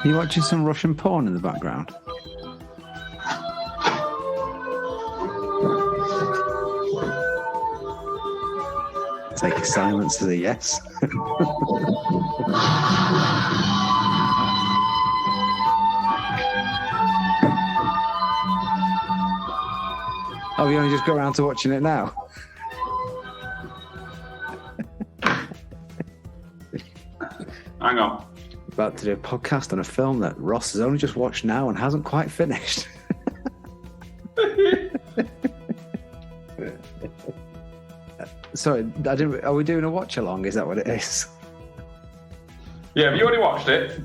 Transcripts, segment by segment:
You watching some Russian porn in the background? Take a silence as a yes. Oh, you only just got around to watching it now? Hang on. About to do a podcast on a film that Ross has only just watched now and hasn't quite finished. Sorry, are we doing a watch along? Is that what it is? Yeah, have you already watched it?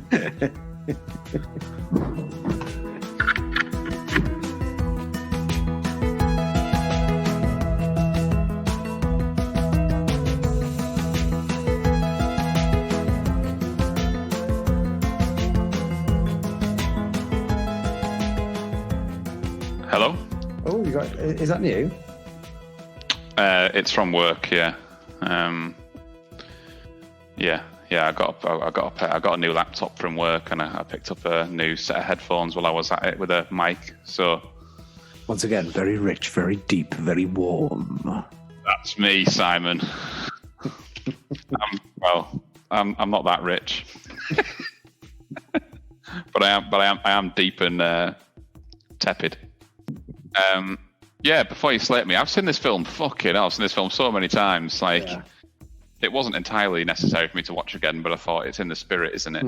Hello? Oh, is that new? It's from work, yeah. I got a new laptop from work, and I picked up a new set of headphones while I was at it with a mic. So once again, very rich, very deep, very warm. That's me, Simon. I'm not that rich, but I am deep and tepid. Yeah, before you slate me, I've seen this film. Fucking hell, I've seen this film so many times. It wasn't entirely necessary for me to watch again, but I thought it's in the spirit, isn't it?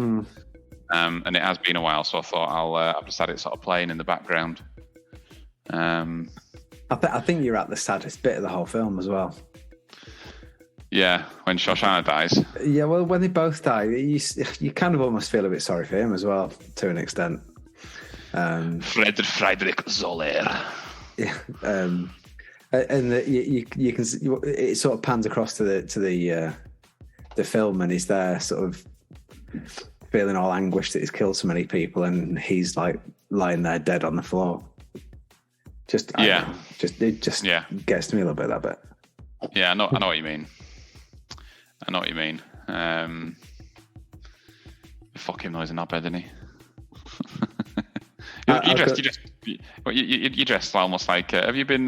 And it has been a while, so I thought I've just had it sort of playing in the background. I think you're at the saddest bit of the whole film as well. Yeah, when Shoshana dies. Yeah, well, when they both die, you kind of almost feel a bit sorry for him as well, to an extent. Friedrich Zoller. Yeah, and you can it sort of pans across to the film, and he's there sort of feeling all anguished that he's killed so many people, and he's like lying there dead on the floor. It just gets to me a little bit, that bit. Yeah, I know what you mean. I know what you mean. Fuck him, though, he's a knobhead, isn't he? You dressed almost like. Have you been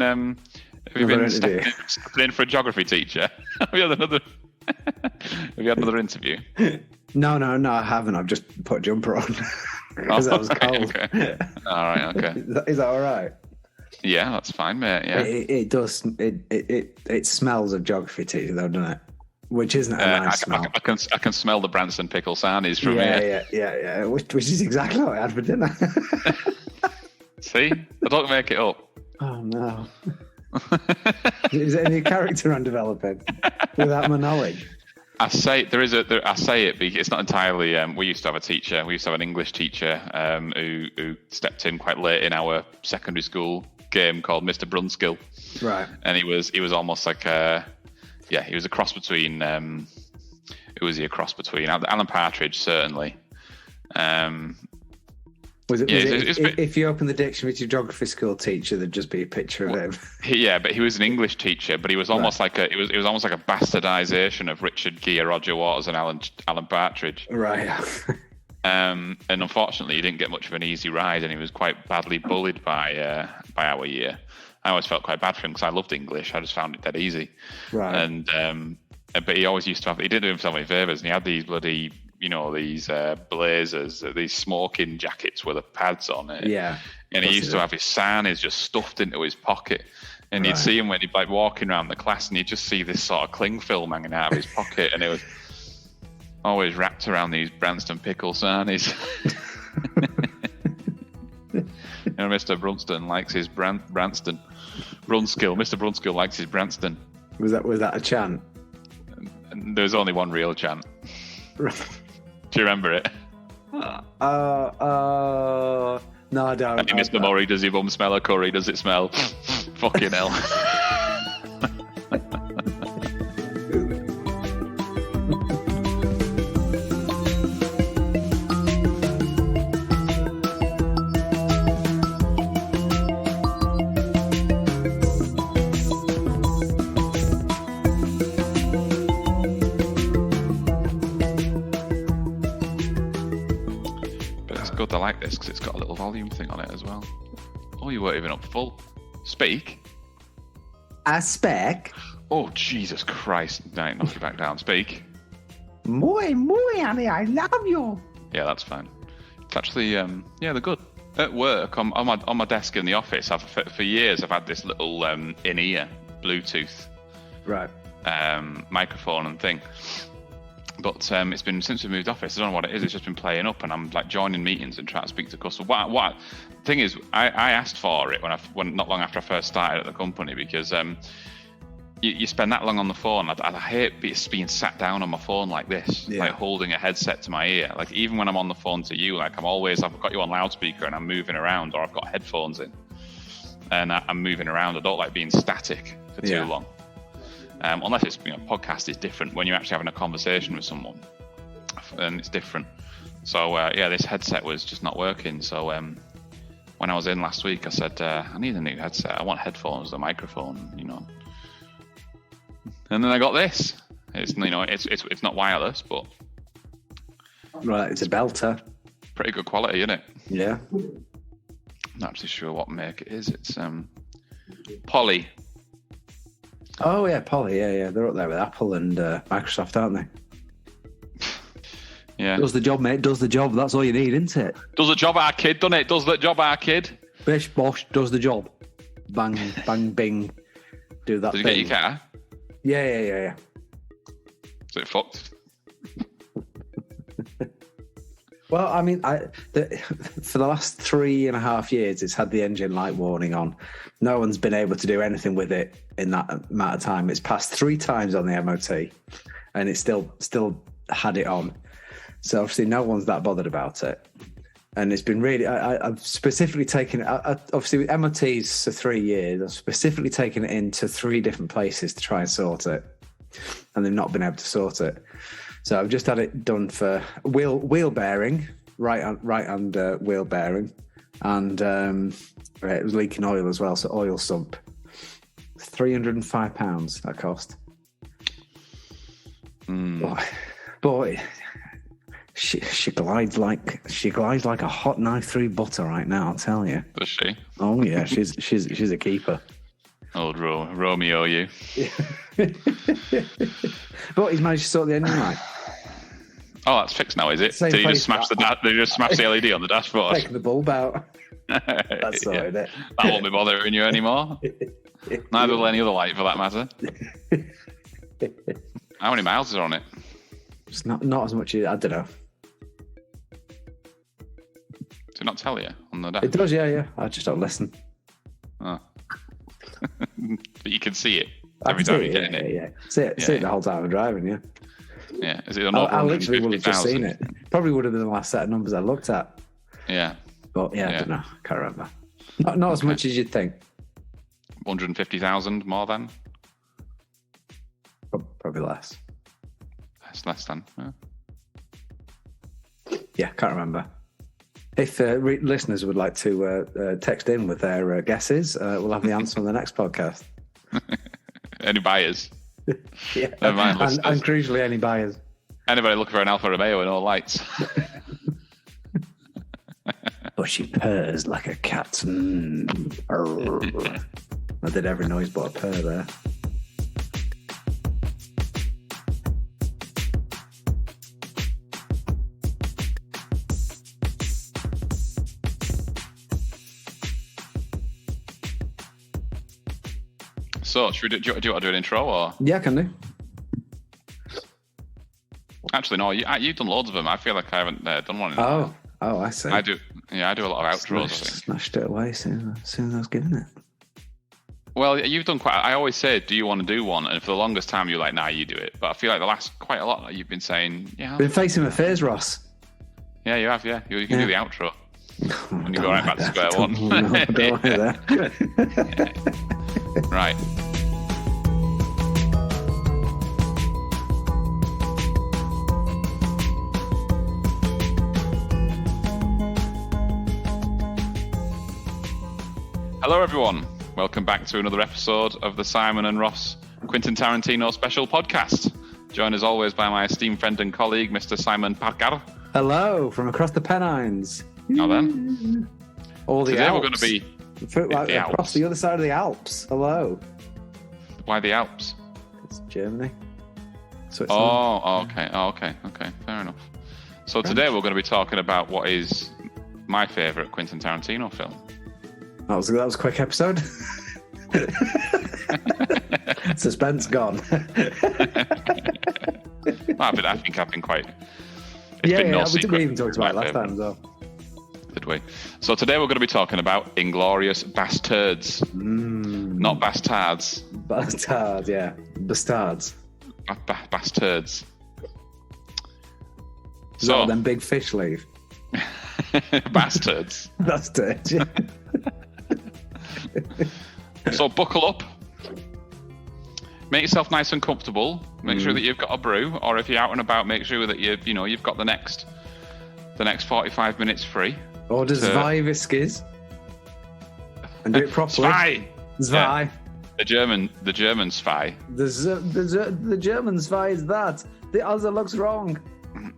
stepping in for a geography teacher? Have you had another interview? No, I haven't. I've just put a jumper on because I was cold. Okay. All right. Okay. Is that all right? Yeah, that's fine, mate. Yeah. It does. It smells of geography teacher, though, doesn't it? Which isn't a nice smell. I can smell the Branston pickle sarnies from here. Yeah. Which is exactly what I had for dinner. See, I don't make it up. Oh no! Is there any character I'm developing without my knowledge? I say it because it's not entirely. We used to have a teacher. We used to have an English teacher who stepped in quite late in our secondary school game called Mr. Brunskill. Right. And he was almost like he was a cross between. Who was he a cross between? Alan Partridge, certainly. If you open the dictionary to your geography school teacher, there'd just be a picture of him. Yeah, but he was an English teacher, but he was almost like it was almost like a bastardization of Richard Gere, Roger Waters, and Alan Partridge. Right. And unfortunately, he didn't get much of an easy ride, and he was quite badly bullied by our year. I always felt quite bad for him because I loved English. I just found it dead easy. Right. And but he always used to have. He didn't do himself any favors, and he had these bloody. These blazers, these smoking jackets with the pads on it. Yeah. And he used to have his sarnies just stuffed into his pocket. And you'd see him when he'd like walking around the class, and you'd just see this sort of cling film hanging out of his pocket, and it was always wrapped around these Branston pickle sarnies. Mr. Brunston likes his Branston. Brunskill. Mr. Brunskill likes his Branston. Was that a chant? And there was only one real chant. Do you remember it? No, I don't. Hey, Mr. Murray, does your bum smell of curry? Does it smell? Fucking hell. like this because it's got a little volume thing on it as well. Oh, you weren't even up full. Speak. I spec. Oh, Jesus Christ. Right, knock you back down. Speak. Muy, honey, I love you. Yeah, that's fine. It's actually, yeah, they're good. At work, on my desk in the office, for years I've had this little in-ear Bluetooth microphone and thing. But it's been since we moved office. I don't know what it is. It's just been playing up, and I'm like joining meetings and trying to speak to customers. What thing is, I asked for it when not long after I first started at the company because you spend that long on the phone. I hate being sat down on my phone like this, like holding a headset to my ear. Like even when I'm on the phone to you, like I've got you on loudspeaker and I'm moving around, or I've got headphones in and I'm moving around. I don't like being static for too long. Unless it's podcast is different when you're actually having a conversation with someone, and it's different. So this headset was just not working. So when I was in last week, I said I need a new headset. I want headphones, a microphone, And then I got this. It's it's not wireless, but it's a belter. Pretty good quality, isn't it? Yeah. Not actually sure what make it is. It's Poly. Oh yeah, Poly. Yeah. They're up there with Apple and Microsoft, aren't they? Yeah. Does the job, mate. Does the job. That's all you need, isn't it? Does the job, our kid, doesn't it? Does the job, our kid. Bish bosh does the job. Bang, bang, bing. Do that. Did you thing. get your car? Yeah. Is it fucked? Well, I mean, for the last 3.5 years, it's had the engine light warning on. No one's been able to do anything with it in that amount of time. It's passed 3 times on the MOT, and it's still had it on. So obviously, no one's that bothered about it. And it's been really. I've specifically taken it. Obviously, with MOTs for 3 years, I've specifically taken it into 3 different places to try and sort it, and they've not been able to sort it. So I've just had it done for wheel bearing, right hand wheel bearing, and it was leaking oil as well, so oil sump. £305 that cost. Boy, she glides like a hot knife through butter right now. I'll tell you. Does she? Oh yeah, she's a keeper. Old Romeo, you. But he's managed to sort the engine light. Oh, that's fixed now, is it? Did you just smash the LED on the dashboard? Taking the bulb out. That's sorted it. That won't be bothering you anymore. Neither will any other light, for that matter. How many miles are on it? It's not as much as I don't know. Does it not tell you on the dash? It does, yeah. I just don't listen. Oh. But you can see it every time you get in it. Yeah. See it the whole time I'm driving, yeah. Yeah. Is it I literally would have just seen it. Probably would have been the last set of numbers I looked at. Yeah. But I don't know. Can't remember. Not as much as you'd think. 150,000 more than? Probably less. Less than. Yeah, can't remember. If listeners would like to text in with their guesses, we'll have the answer on the next podcast. Any buyers? Yeah, and crucially, any buyers. Anybody looking for an Alfa Romeo with no lights? But she purrs like a cat. I did every noise but a purr there. So, do you want to do an intro or? Yeah, can do. Actually, no. You've done loads of them. I feel like I haven't done one. Oh, I see. I do. Yeah, I do a lot of outros. Smashed it away soon as I was giving it. Well, you've done quite. I always say, "Do you want to do one?" And for the longest time, you're like, "Nah, you do it." But I feel like the last quite a lot, you've been saying, "Yeah." Been facing my fears, Ross. Yeah, you have. Yeah, you can do the outro. And you go right back to square one. Right. Hello, everyone. Welcome back to another episode of the Simon and Ross Quentin Tarantino Special podcast. Joined as always by my esteemed friend and colleague, Mr. Simon Parker. Hello, from across the Pennines. Now then, all the today Alps. we're going to be the Alps. across the other side of the Alps. Hello. Why the Alps? It's Germany. Switzerland. Okay. Fair enough. So today we're going to be talking about what is my favourite Quentin Tarantino film. That was a quick episode. Suspense gone. I think I've been quite. We even talked about it last time as well. Did we? So today we're going to be talking about Inglorious Basterds, not Bastards. Bastards, yeah, Bastards. Bastards. So then big fish leave. Bastards. Bastards. Yeah. So buckle up. Make yourself nice and comfortable. Make sure that you've got a brew, or if you're out and about, make sure that you've got the next 45 minutes free. Order zwei whiskies and do it properly. Zwei. Yeah. The German Zwei. The German Zwei is that. The other looks wrong.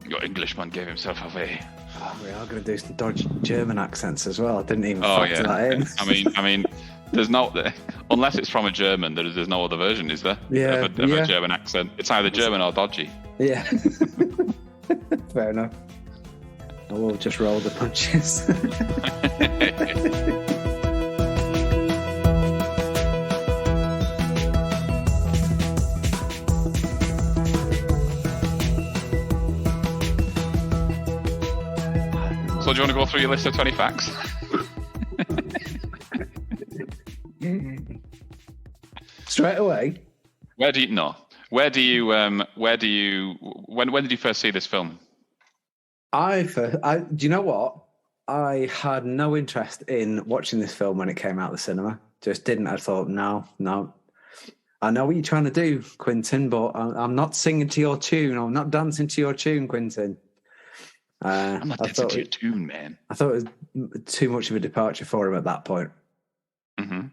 Your Englishman gave himself away. Oh, we are going to do some dodgy German accents as well. I didn't even factor that in. I mean, there's no, unless it's from a German, there's no other version, is there? Yeah, of a German accent. It's either German or dodgy. Yeah. Fair enough. I will just roll the punches. So do you want to go through your list of 20 facts? Straight away? When did you first see this film? Do you know what? I had no interest in watching this film when it came out of the cinema. Just didn't. I thought, no. I know what you're trying to do, Quentin, but I'm not singing to your tune. I'm not dancing to your tune, Quentin. I'm not dancing to your tune, man. I thought it was too much of a departure for him at that point. Mm-hmm.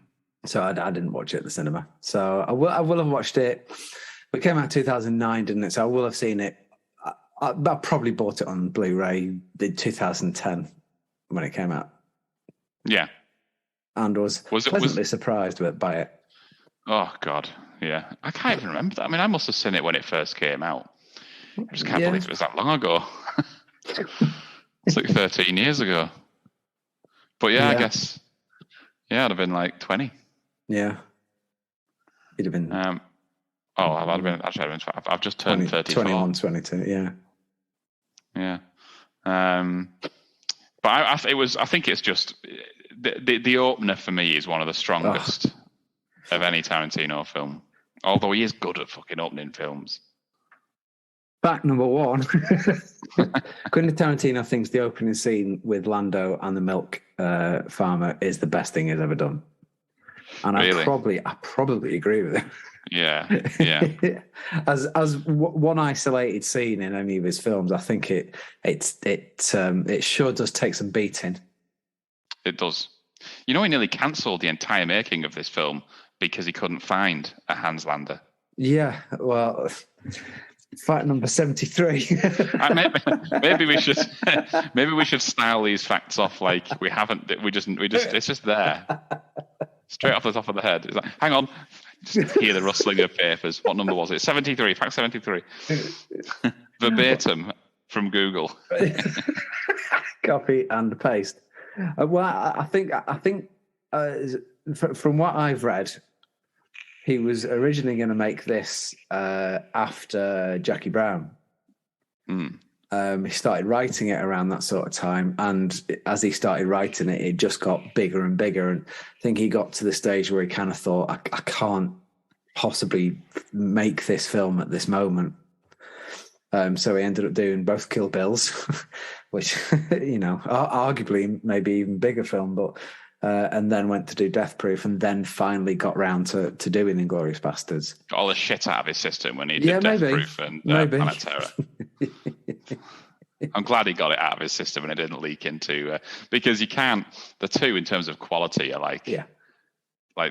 So I didn't watch it at the cinema. So I will have watched it. It came out in 2009, didn't it? So I will have seen it. I probably bought it on Blu-ray in 2010 when it came out. Yeah. And was pleasantly surprised by it. Oh, God. Yeah. I can't even remember that. I mean, I must have seen it when it first came out. I just can't believe it was that long ago. It's like 13 years ago. But I guess, I'd have been like 20. Yeah. You'd have been... I've just turned 34. 21, 22, yeah. Yeah. But I think it's just... The opener for me is one of the strongest of any Tarantino film. Although he is good at fucking opening films. Fact number one. Quentin Tarantino thinks the opening scene with Lando and the milk farmer is the best thing he's ever done. And really? I probably agree with him. Yeah. As one isolated scene in any of his films, I think it sure does take some beating. It does. He nearly cancelled the entire making of this film because he couldn't find a Hans Lander. Yeah, well, fact number 73. maybe we should style these facts off like we haven't. We just it's just there, straight off the top of the head. It's like, hang on, just hear the rustling of papers. What number was it? 73. Fact 73. Verbatim from Google. Copy and paste. Well, I think from what I've read, he was originally going to make this after Jackie Brown. He started writing it around that sort of time, and as he started writing it, it just got bigger and bigger. And I think he got to the stage where he kind of thought, I can't possibly make this film at this moment. So he ended up doing both Kill Bills, which, arguably maybe even bigger film, but and then went to do Death Proof, and then finally got round to doing Inglorious Basterds. Got all the shit out of his system when he did Death Proof and Planet Terror. I'm glad he got it out of his system and it didn't leak into because you can't. The two, in terms of quality, are like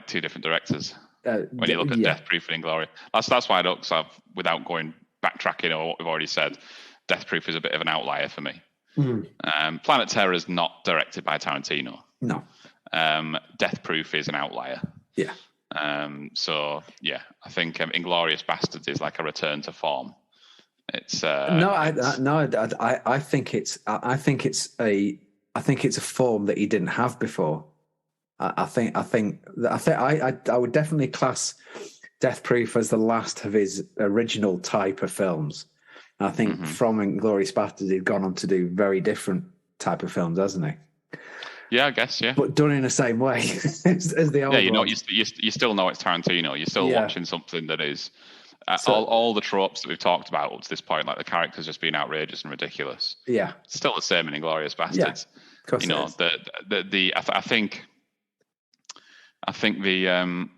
two different directors. When you look at Death Proof and Inglorious, that's why I don't. Without going backtracking or what we've already said, Death Proof is a bit of an outlier for me. Planet Terror is not directed by Tarantino. No. Death Proof is an outlier. Yeah. So yeah, I think Inglorious Basterds is like a return to form. It's I think it's a form that he didn't have before. I would definitely class Death Proof as the last of his original type of films. And I think from Inglorious Basterds, he'd gone on to do very different type of films, hasn't he? Yeah, I guess, yeah. But done in the same way as the old you still know it's Tarantino. You're still watching something that is all the tropes that we've talked about up to this point, like the characters just being outrageous and ridiculous. Yeah, it's still the same in Inglorious Basterds. Yeah, of course, I think the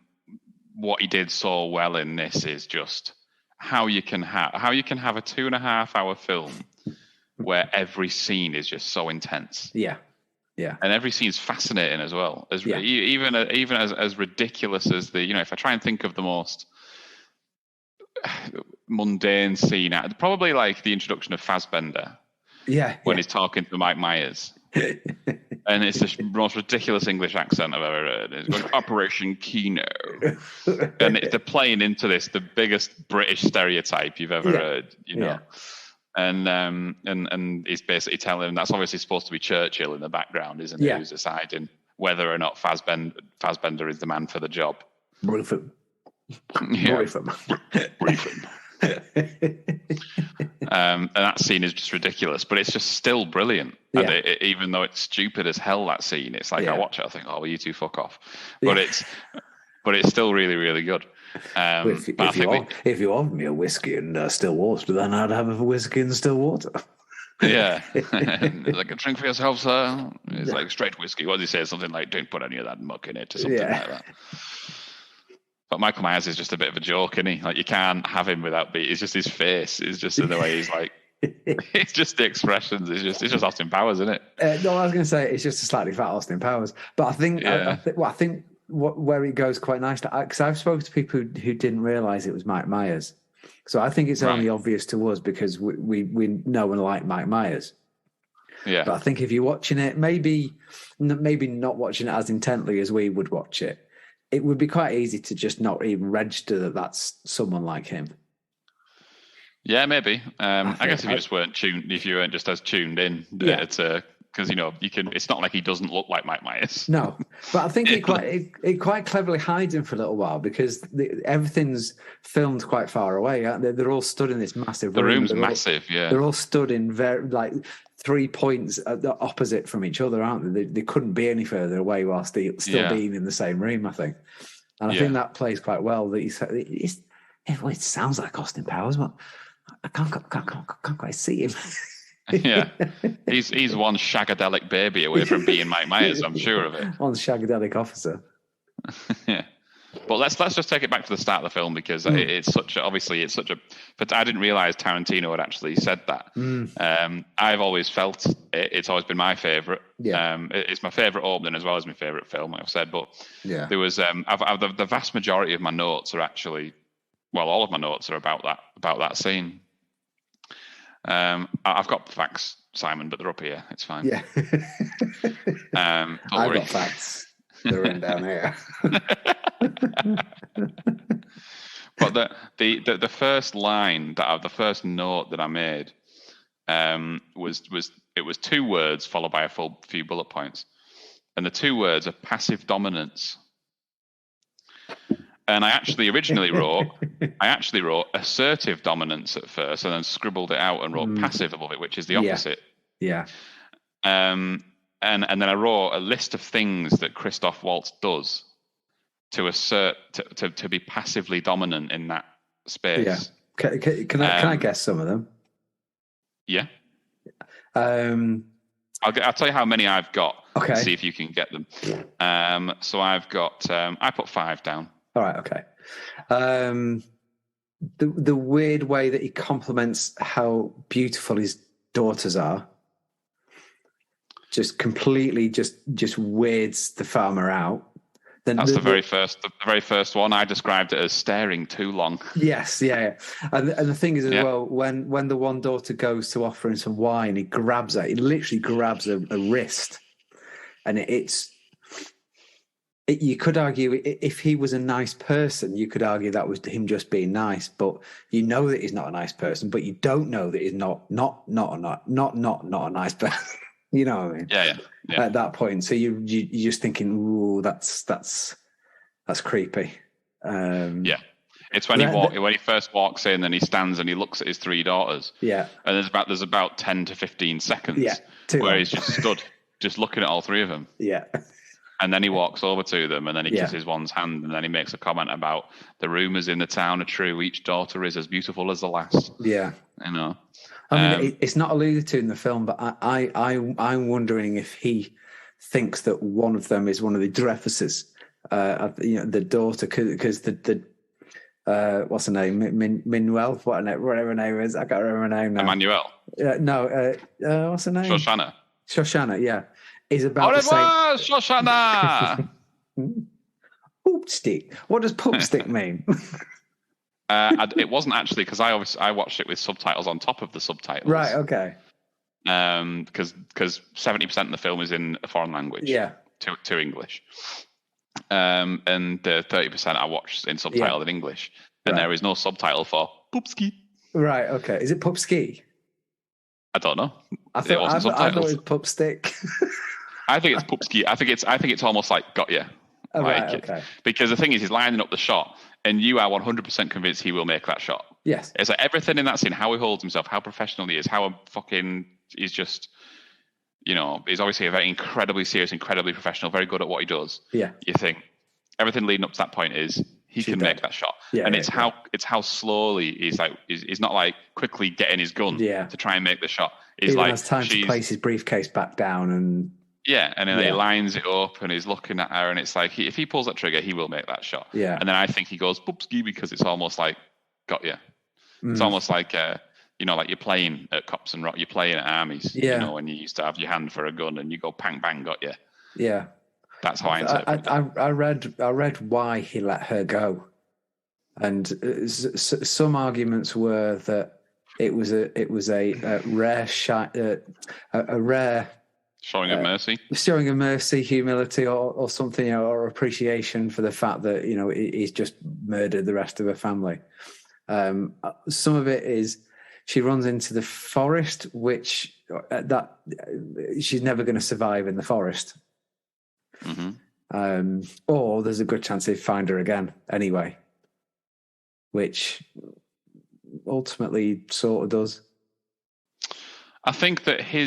what he did so well in this is just how you can have a 2.5 hour film where every scene is just so intense. Yeah. Yeah, and every scene's fascinating as well. Even as ridiculous as if I try and think of the most mundane scene, probably like the introduction of Fassbender. When he's talking to Mike Myers, and it's the most ridiculous English accent I've ever heard. It's going Operation Kino, and they're playing into this the biggest British stereotype you've ever heard. You know. And he's basically telling him that's obviously supposed to be Churchill in the background, isn't it? Who's deciding whether or not Fassbender is the man for the job. Brief him. And that scene is just ridiculous, but it's just still brilliant. And even though it's stupid as hell, that scene, it's like I watch it, I think, oh, well, you two fuck off. But it's still really, really good. If you offered me a whiskey and still water, then I'd have a whiskey and still water. Yeah. Like a drink for yourself, sir. It's like straight whiskey. What does he say? Something like, don't put any of that muck in it or something like that. But Michael Myers is just a bit of a joke, isn't he? Like, you can't have him without being. It's just his face. It's just in the way he's like. It's just the expressions. It's just Austin Powers, isn't it? No, I was going to say it's just a slightly fat Austin Powers. But I think where it goes quite nicely, because I've spoken to people who didn't realise it was Mike Myers. So I think it's only obvious to us because we know and like Mike Myers. Yeah. But I think if you're watching it, maybe not watching it as intently as we would watch it, it would be quite easy to just not even register that that's someone like him. Yeah, maybe. I guess if you weren't just as tuned in because you can. It's not like he doesn't look like Mike Myers. No, but I think it quite cleverly hides him for a little while because everything's filmed quite far away. They're all stood in this massive room. The room's massive. They're all stood in very 3 points opposite from each other, aren't they? They couldn't be any further away while still being in the same room. I think, and I think that plays quite well. That it sounds like Austin Powers, but I can't quite see him. Yeah, he's one shagadelic baby away from being Mike Myers. I'm sure of it. One shagadelic officer. Yeah, but let's just take it back to the start of the film because it's such a. But I didn't realize Tarantino had actually said that. I've always felt it's always been my favorite. Yeah, it's my favorite opening as well as my favorite film, like I've said. But there was the vast majority of my notes are actually, well, all of my notes are about that scene. I've got facts, Simon, but they're up here. It's fine. Yeah. I've got facts. They're written down here. But the first line the first note that I made was 2 words followed by a few bullet points, and the 2 words are passive dominance. And I actually originally wrote assertive dominance at first, and then scribbled it out and wrote passive above it, which is the opposite. Yeah. And then I wrote a list of things that Christoph Waltz does to assert to be passively dominant in that space. Yeah. Can I guess some of them? Yeah. I'll tell you how many I've got. Okay. And see if you can get them. So I've got. I put 5 down. All right. Okay. The weird way that he compliments how beautiful his daughters are, just completely just weirds the farmer out. That's the very first one. I described it as staring too long. Yes, yeah. And the thing is as well, when the one daughter goes to offer him some wine, he grabs her. He literally grabs a wrist, and you could argue if he was a nice person, you could argue that was him just being nice. But you know that he's not a nice person, but you don't know that he's not a nice person. You know what I mean? Yeah. At that point, so you're just thinking, ooh, that's creepy. Yeah. It's when he first walks in and he stands and he looks at his three daughters. Yeah. And there's about 10 to 15 seconds where he's just stood, just looking at all three of them. Yeah. And then he walks over to them and then he kisses one's hand and then he makes a comment about the rumours in the town are true. Each daughter is as beautiful as the last. Yeah. You know. I mean, it's not alluded to in the film, but I'm wondering if he thinks that one of them is one of the Dreyfuses, the daughter, because the what's her name, Minuel, whatever her name is, I can't remember her name now. Emmanuel. What's her name? Shoshana, yeah, is about to say Shoshana. Poop stick. What does poop stick mean? It wasn't actually because I watched it with subtitles on top of the subtitles. Right. Okay. Because 70% of the film is in a foreign language. Yeah. To English. And the 30% I watched in subtitle in English, and there is no subtitle for Poopski. Right. Okay. Is it Poopski? I don't know. I thought it was Poopstick. I think it's Poopski. I think it's almost like got you. Oh, right. Okay. Because the thing is, he's lining up the shot, and you are 100% convinced he will make that shot. Yes. It's like everything in that scene, how he holds himself, how professional he is, he's just, he's obviously a very incredibly serious, incredibly professional, very good at what he does. Yeah. You think everything leading up to that point is he can make that shot. Yeah, and it's how slowly he's not like quickly getting his gun to try and make the shot. He's Even like has time to place his briefcase back down and and then he lines it up and he's looking at her and it's like if he pulls that trigger, he will make that shot. Yeah. And then I think he goes boopski because it's almost like got you. It's almost like like you're playing at cops and rock, you're playing at armies. Yeah. When you used to have your hand for a gun and you go pang bang, got you. Yeah. That's how I interpret it. I read why he let her go, and some arguments were that it was a rare showing of mercy, humility, or something, or appreciation for the fact that he's just murdered the rest of her family. Some of it is she runs into the forest, which that she's never going to survive in the forest. Mm-hmm. Or there's a good chance they find her again anyway, which ultimately sort of does. I think that he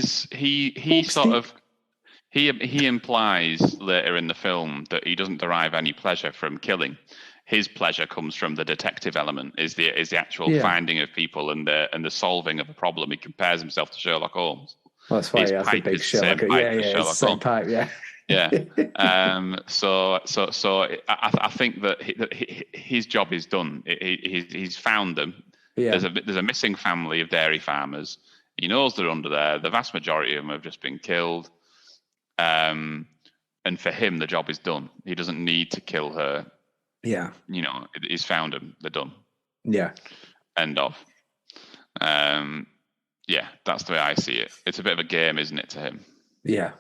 implies later in the film that he doesn't derive any pleasure from killing. His pleasure comes from the detective element, is the actual finding of people and the solving of a problem. He compares himself to Sherlock Holmes. Well, that's why he has a big Sherlock. It's the same pipe, yeah. Yeah. So I think that his job is done. He's found them. Yeah. There's a missing family of dairy farmers. He knows they're under there. The vast majority of them have just been killed. And for him, the job is done. He doesn't need to kill her. Yeah. He's found them. They're done. Yeah. End of. That's the way I see it. It's a bit of a game, isn't it, to him? Yeah.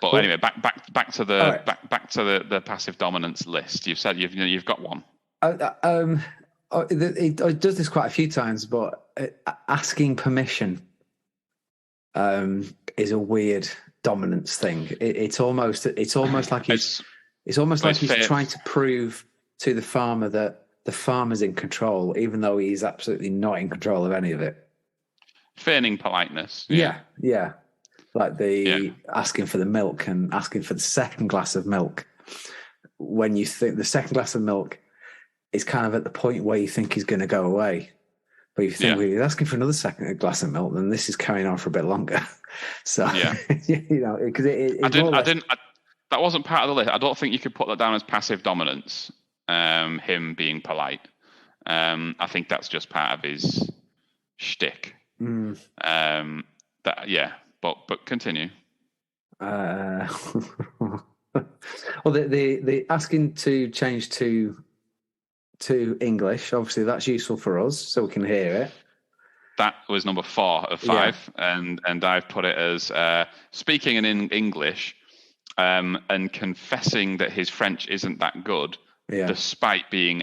But anyway, back to the passive dominance list. You've said you've got one. It does this quite a few times, but asking permission is a weird dominance thing. It's almost like he's trying to prove to the farmer that the farmer's in control, even though he's absolutely not in control of any of it. Feigning politeness. Yeah. Like asking for the milk and asking for the second glass of milk. When you think the second glass of milk is kind of at the point where you think he's going to go away. But if you think he's asking for another second glass of milk, then this is carrying on for a bit longer. So, because that wasn't part of the list. I don't think you could put that down as passive dominance, him being polite. I think that's just part of his shtick. But continue. Well, Well, the asking to change to English, obviously that's useful for us, so we can hear it. That was number 4 of 5, and I've put it as speaking in English and confessing that his French isn't that good, despite being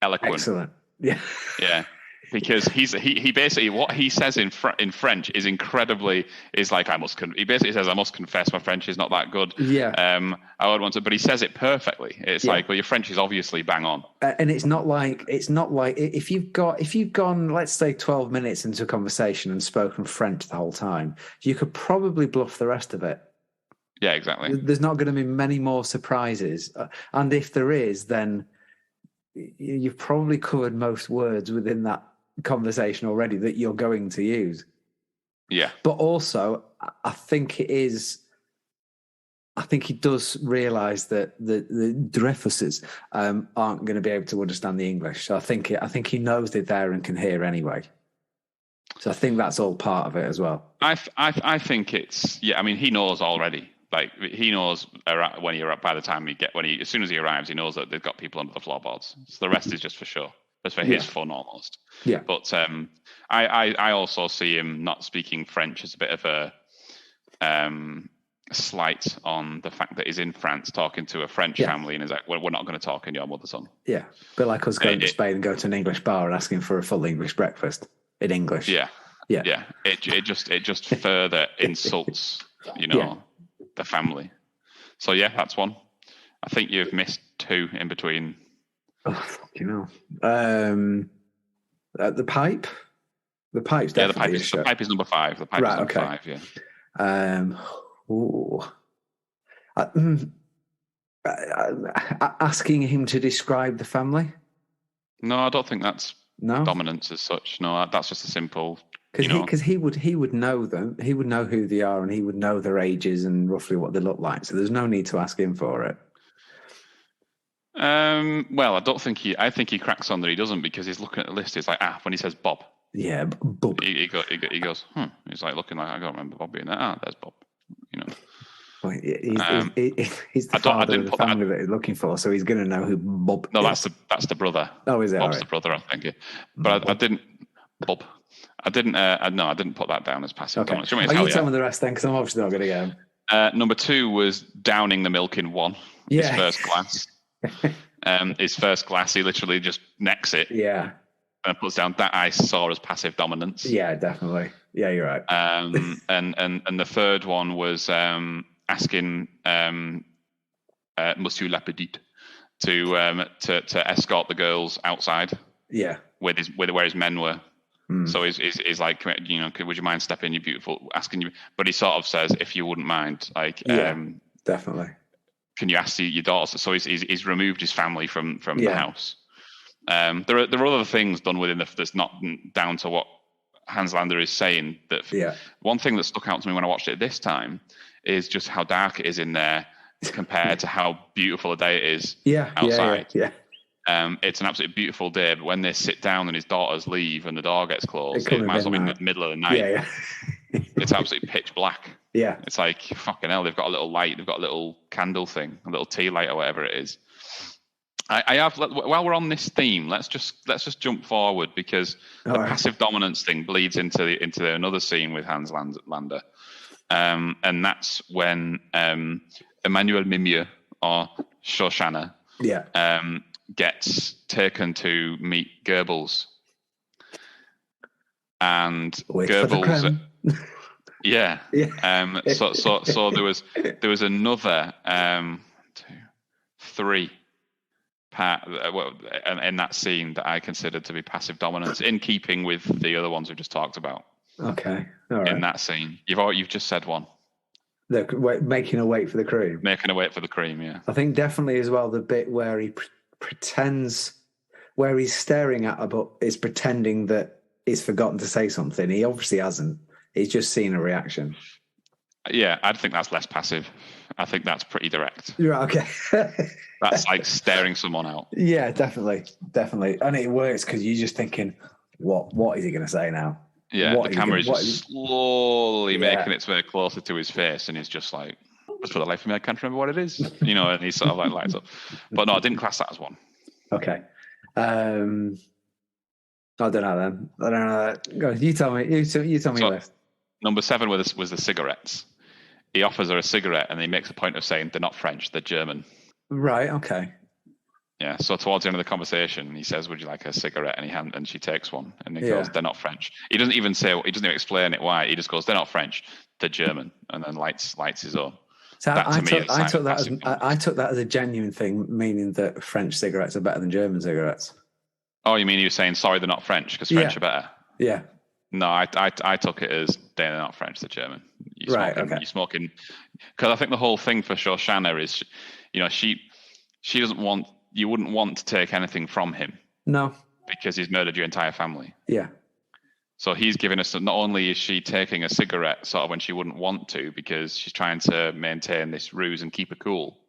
eloquent. Excellent. Yeah. Yeah. Because he basically, what he says in French is incredibly, is like, he basically says, I must confess my French is not that good. Yeah. I would want to, but he says it perfectly. It's like, well, your French is obviously bang on. And it's not like if you've gone, let's say 12 minutes into a conversation and spoken French the whole time, you could probably bluff the rest of it. Yeah, exactly. There's not going to be many more surprises. And if there is, then you've probably covered most words within that conversation already that you're going to use. Yeah. But also, I think he does realise that the Dreyfuses aren't going to be able to understand the English. So I think he knows they're there and can hear anyway. So I think that's all part of it as well. I think it's, I mean, he knows already. Like, he knows when as soon as he arrives, he knows that they've got people under the floorboards. So the rest is just for show. It's for his fun almost. Yeah. But I also see him not speaking French as a bit of a slight on the fact that he's in France talking to a French family, and he's like, we're not going to talk in your mother's tongue. Yeah. But like us going to Spain and go to an English bar and asking for a full English breakfast in English. Yeah. It just further insults, the family. So that's one. I think you've missed 2 in between. Oh, fucking hell. The pipe. The pipe's definitely the pipe is number 5. The pipe is number 5. Yeah. Asking him to describe the family. No, I don't think that's dominance as such. No, that's just a simple. Because he would know them. He would know who they are, and he would know their ages and roughly what they look like. So there's no need to ask him for it. Well, I think he cracks on that he doesn't, because he's looking at the list. It's like, when he says Bob. Yeah, Bob. He goes, He's like looking like, I don't remember Bob being there. There's Bob. Well, he's the father of the family that he's looking for, so he's going to know who Bob is. That's the brother. Oh, is it? Bob's the brother, I think. But I didn't. Bob. I didn't. I didn't put that down as passive dominance. You tell me the rest then, because I'm obviously not going to get him. Number 2 was downing the milk in one. His first glass. His first glass, he literally just necks it. Yeah. And puts down. That I saw as passive dominance. Yeah, definitely. Yeah, you're right. And the third one was asking Monsieur Lapidite to escort the girls outside. Yeah. Where his men were. So he's like, would you mind stepping? You're beautiful. Asking you, but he sort of says, if you wouldn't mind, like, definitely. Can you ask your daughters? So he's removed his family from the house. There are other things done within that's not down to what Hans Lander is saying. One thing that stuck out to me when I watched it this time is just how dark it is in there compared to how beautiful a day it is outside. Yeah. It's an absolutely beautiful day, but when they sit down and his daughters leave and the door gets closed, it might as well be in the middle of the night. Yeah. It's absolutely pitch black. Yeah. It's like, fucking hell, they've got a little light, they've got a little candle thing, a little tea light or whatever it is. I have, while we're on this theme, let's just jump forward, because the passive dominance thing bleeds into another scene with Hans Lander. And that's when Emmanuel Mimieux, or Shoshana, gets taken to meet Goebbels. And Goebbels, so there was another 3 part in that scene that I considered to be passive dominance, in keeping with the other ones we just talked about. Okay, all right. In that scene, you've just said one. Making a wait for the cream. Making a wait for the cream, yeah. I think definitely as well the bit where he pretends, where he's staring at her but is pretending that he's forgotten to say something. He obviously hasn't. He's just seen a reaction. Yeah, I think that's less passive. I think that's pretty direct. Right, okay. That's like staring someone out. Yeah, definitely. And it works because you're just thinking, what is he going to say now? Yeah, the camera is just slowly making its way closer to his face, and he's just like, For the life of me, I can't remember what it is. And he sort of like lights up. But no, I didn't class that as one. Okay. I don't know then. I don't know. Go, you tell me. You tell me list. Number 7 was the cigarettes. He offers her a cigarette and he makes a point of saying they're not French, they're German. Right. Okay. Yeah. So towards the end of the conversation, he says, "Would you like a cigarette?" And she takes one, and he goes, "They're not French." He doesn't even explain it why. He just goes, "They're not French, they're German," and then lights his own. So I took that as a genuine thing, meaning that French cigarettes are better than German cigarettes. Oh, you mean he was saying sorry they're not French because French are better? Yeah. No, I took it as they're not French, they're German. You're smoking. Because I think the whole thing for Shoshana is, she doesn't want, you wouldn't want to take anything from him. No. Because he's murdered your entire family. Yeah. So he's giving us, not only is she taking a cigarette sort of when she wouldn't want to, because she's trying to maintain this ruse and keep her cool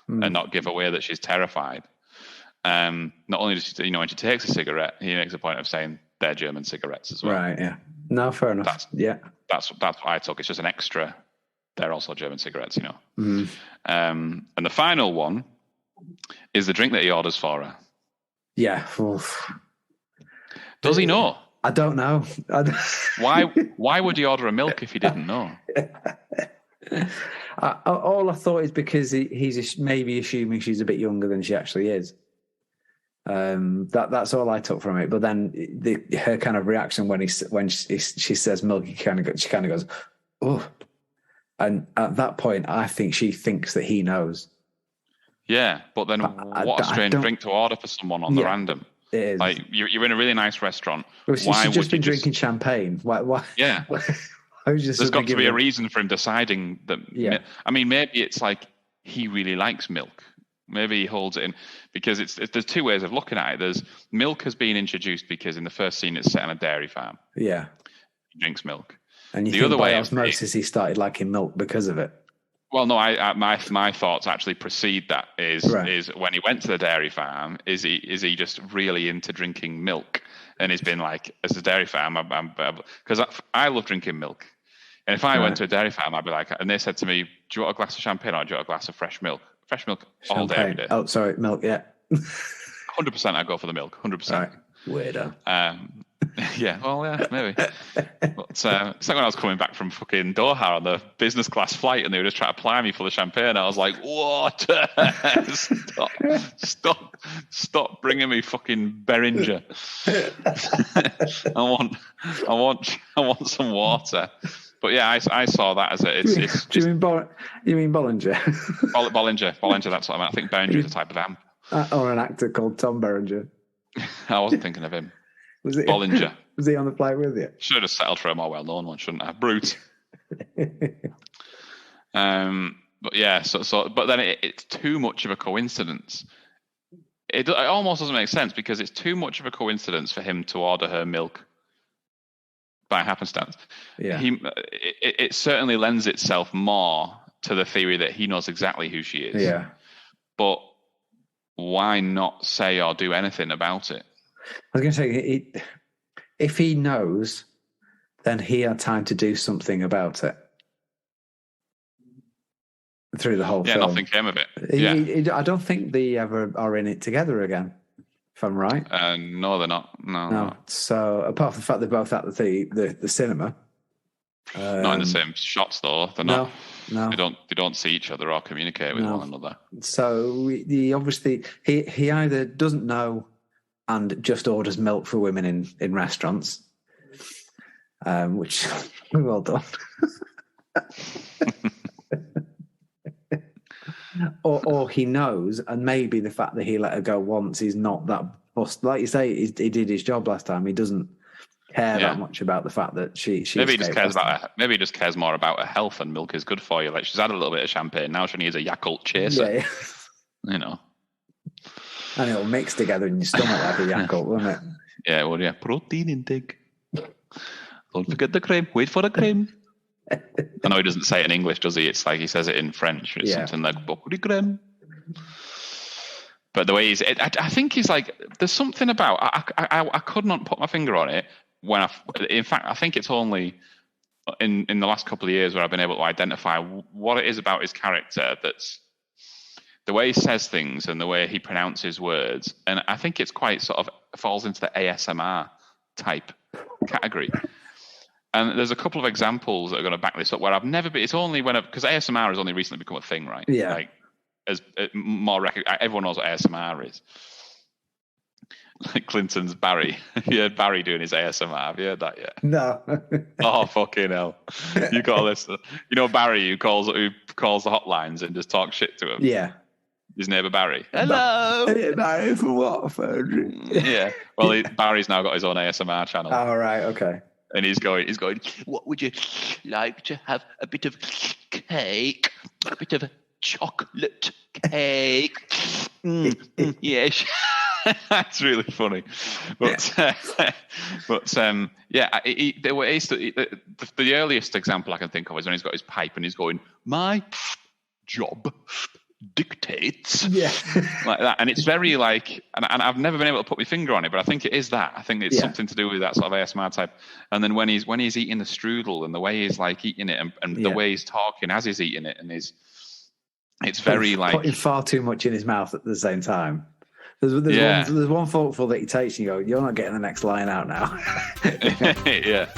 and not give away that she's terrified. Not only does she, when she takes a cigarette, he makes a point of saying they're German cigarettes as well. Right, yeah. No, fair enough. That's what I took. It's just an extra. They're also German cigarettes, And the final one is the drink that he orders for her. Yeah. Does he know? I don't know. Why would he order a milk if he didn't know? All I thought is because he's maybe assuming she's a bit younger than she actually is. That's all I took from it. But then her kind of reaction when she says milk, she kind of goes, oh. And at that point, I think she thinks that he knows. Yeah, but then what a strange drink to order for someone on the random. It is. Like you're in a really nice restaurant. Well, she's just been drinking champagne. Why? Yeah. There's got to be a reason for him deciding that. Yeah. I mean, maybe it's like he really likes milk. Maybe he holds it in because there's two ways of looking at it. There's milk has been introduced because in the first scene it's set on a dairy farm. Yeah. He drinks milk. And the other way osmosis he started liking milk because of it. Well, no, my thoughts actually precede that. Is when he went to the dairy farm, is he just really into drinking milk? And he's been like, as a dairy farm, because I love drinking milk. And if I went to a dairy farm, I'd be like, and they said to me, "Do you want a glass of champagne or do you want a glass of fresh milk?" Fresh milk all day, every day. Oh, sorry, milk, yeah. 100% I'd go for the milk, 100%. Right. Weirdo. Yeah, well, yeah, maybe. But it's like when I was coming back from fucking Doha on the business class flight and they were just trying to ply me full of champagne. I was like, what? Stop bringing me fucking Beringer. I want some water. But yeah, I saw that as it's. Do you mean Bollinger? Bollinger. That's what I meant. I think Beringer is a type of amp. Or an actor called Tom Berenger. I wasn't thinking of him. Was it Bollinger? Was he on the flight with you? Should have settled for a more well-known one, shouldn't I? Brute. But yeah, but then it's too much of a coincidence. It almost doesn't make sense because it's too much of a coincidence for him to order her milk by happenstance. Yeah. It certainly lends itself more to the theory that he knows exactly who she is. Yeah. But why not say or do anything about it? I was going to say, if he knows, then he had time to do something about it through the whole film. Yeah, nothing came of it. I don't think they ever are in it together again, if I'm right. No, they're not. No. So apart from the fact they're both at the cinema. Not in the same shots, though. They're not. No. They don't see each other or communicate with one another. So he obviously he either doesn't know and just orders milk for women in restaurants, which well done. or he knows, and maybe the fact that he let her go once is not that bust. Like you say, he did his job last time. He doesn't care that much about the fact that she maybe he just cares about her, maybe he just cares more about her health, and milk is good for you. Like she's had a little bit of champagne, now she needs a Yakult chaser. Yeah. And it'll mix together in your stomach like a Yakult, won't it? Yeah, well, yeah. Protein intake. Don't forget the cream. Wait for the cream. I know he doesn't say it in English, does he? It's like he says it in French. It's something like beaucoup de crème. But the way I think he's like, there's something about, I could not put my finger on it in fact, I think it's only in the last couple of years where I've been able to identify what it is about his character that's the way he says things and the way he pronounces words. And I think it's quite sort of falls into the ASMR type category. And there's a couple of examples that are going to back this up where I've never been. It's only because ASMR has only recently become a thing, right? Yeah. Like as more everyone knows what ASMR is. Like Clinton's Barry. You heard Barry doing his ASMR. Have you heard that yet? No. Oh, fucking hell. You got to listen. You know Barry who calls the hotlines and just talks shit to him? Yeah. His neighbour Barry. Hello. Barry from Watford. Yeah. Well, Barry's now got his own ASMR channel. Oh, right. Okay. And he's going, what would you like to have? A bit of cake? A bit of chocolate cake? Yes. That's really funny. But the earliest example I can think of is when he's got his pipe and he's going, my job dictates, like that. And it's very like, and I've never been able to put my finger on it, but I think it is that. I think it's something to do with that sort of ASMR type. And then when he's eating the strudel and the way he's like eating it and the way he's talking as he's eating it, and it's very like putting far too much in his mouth at the same time. There's one thoughtful that he takes and you go, you're not getting the next line out now. Yeah.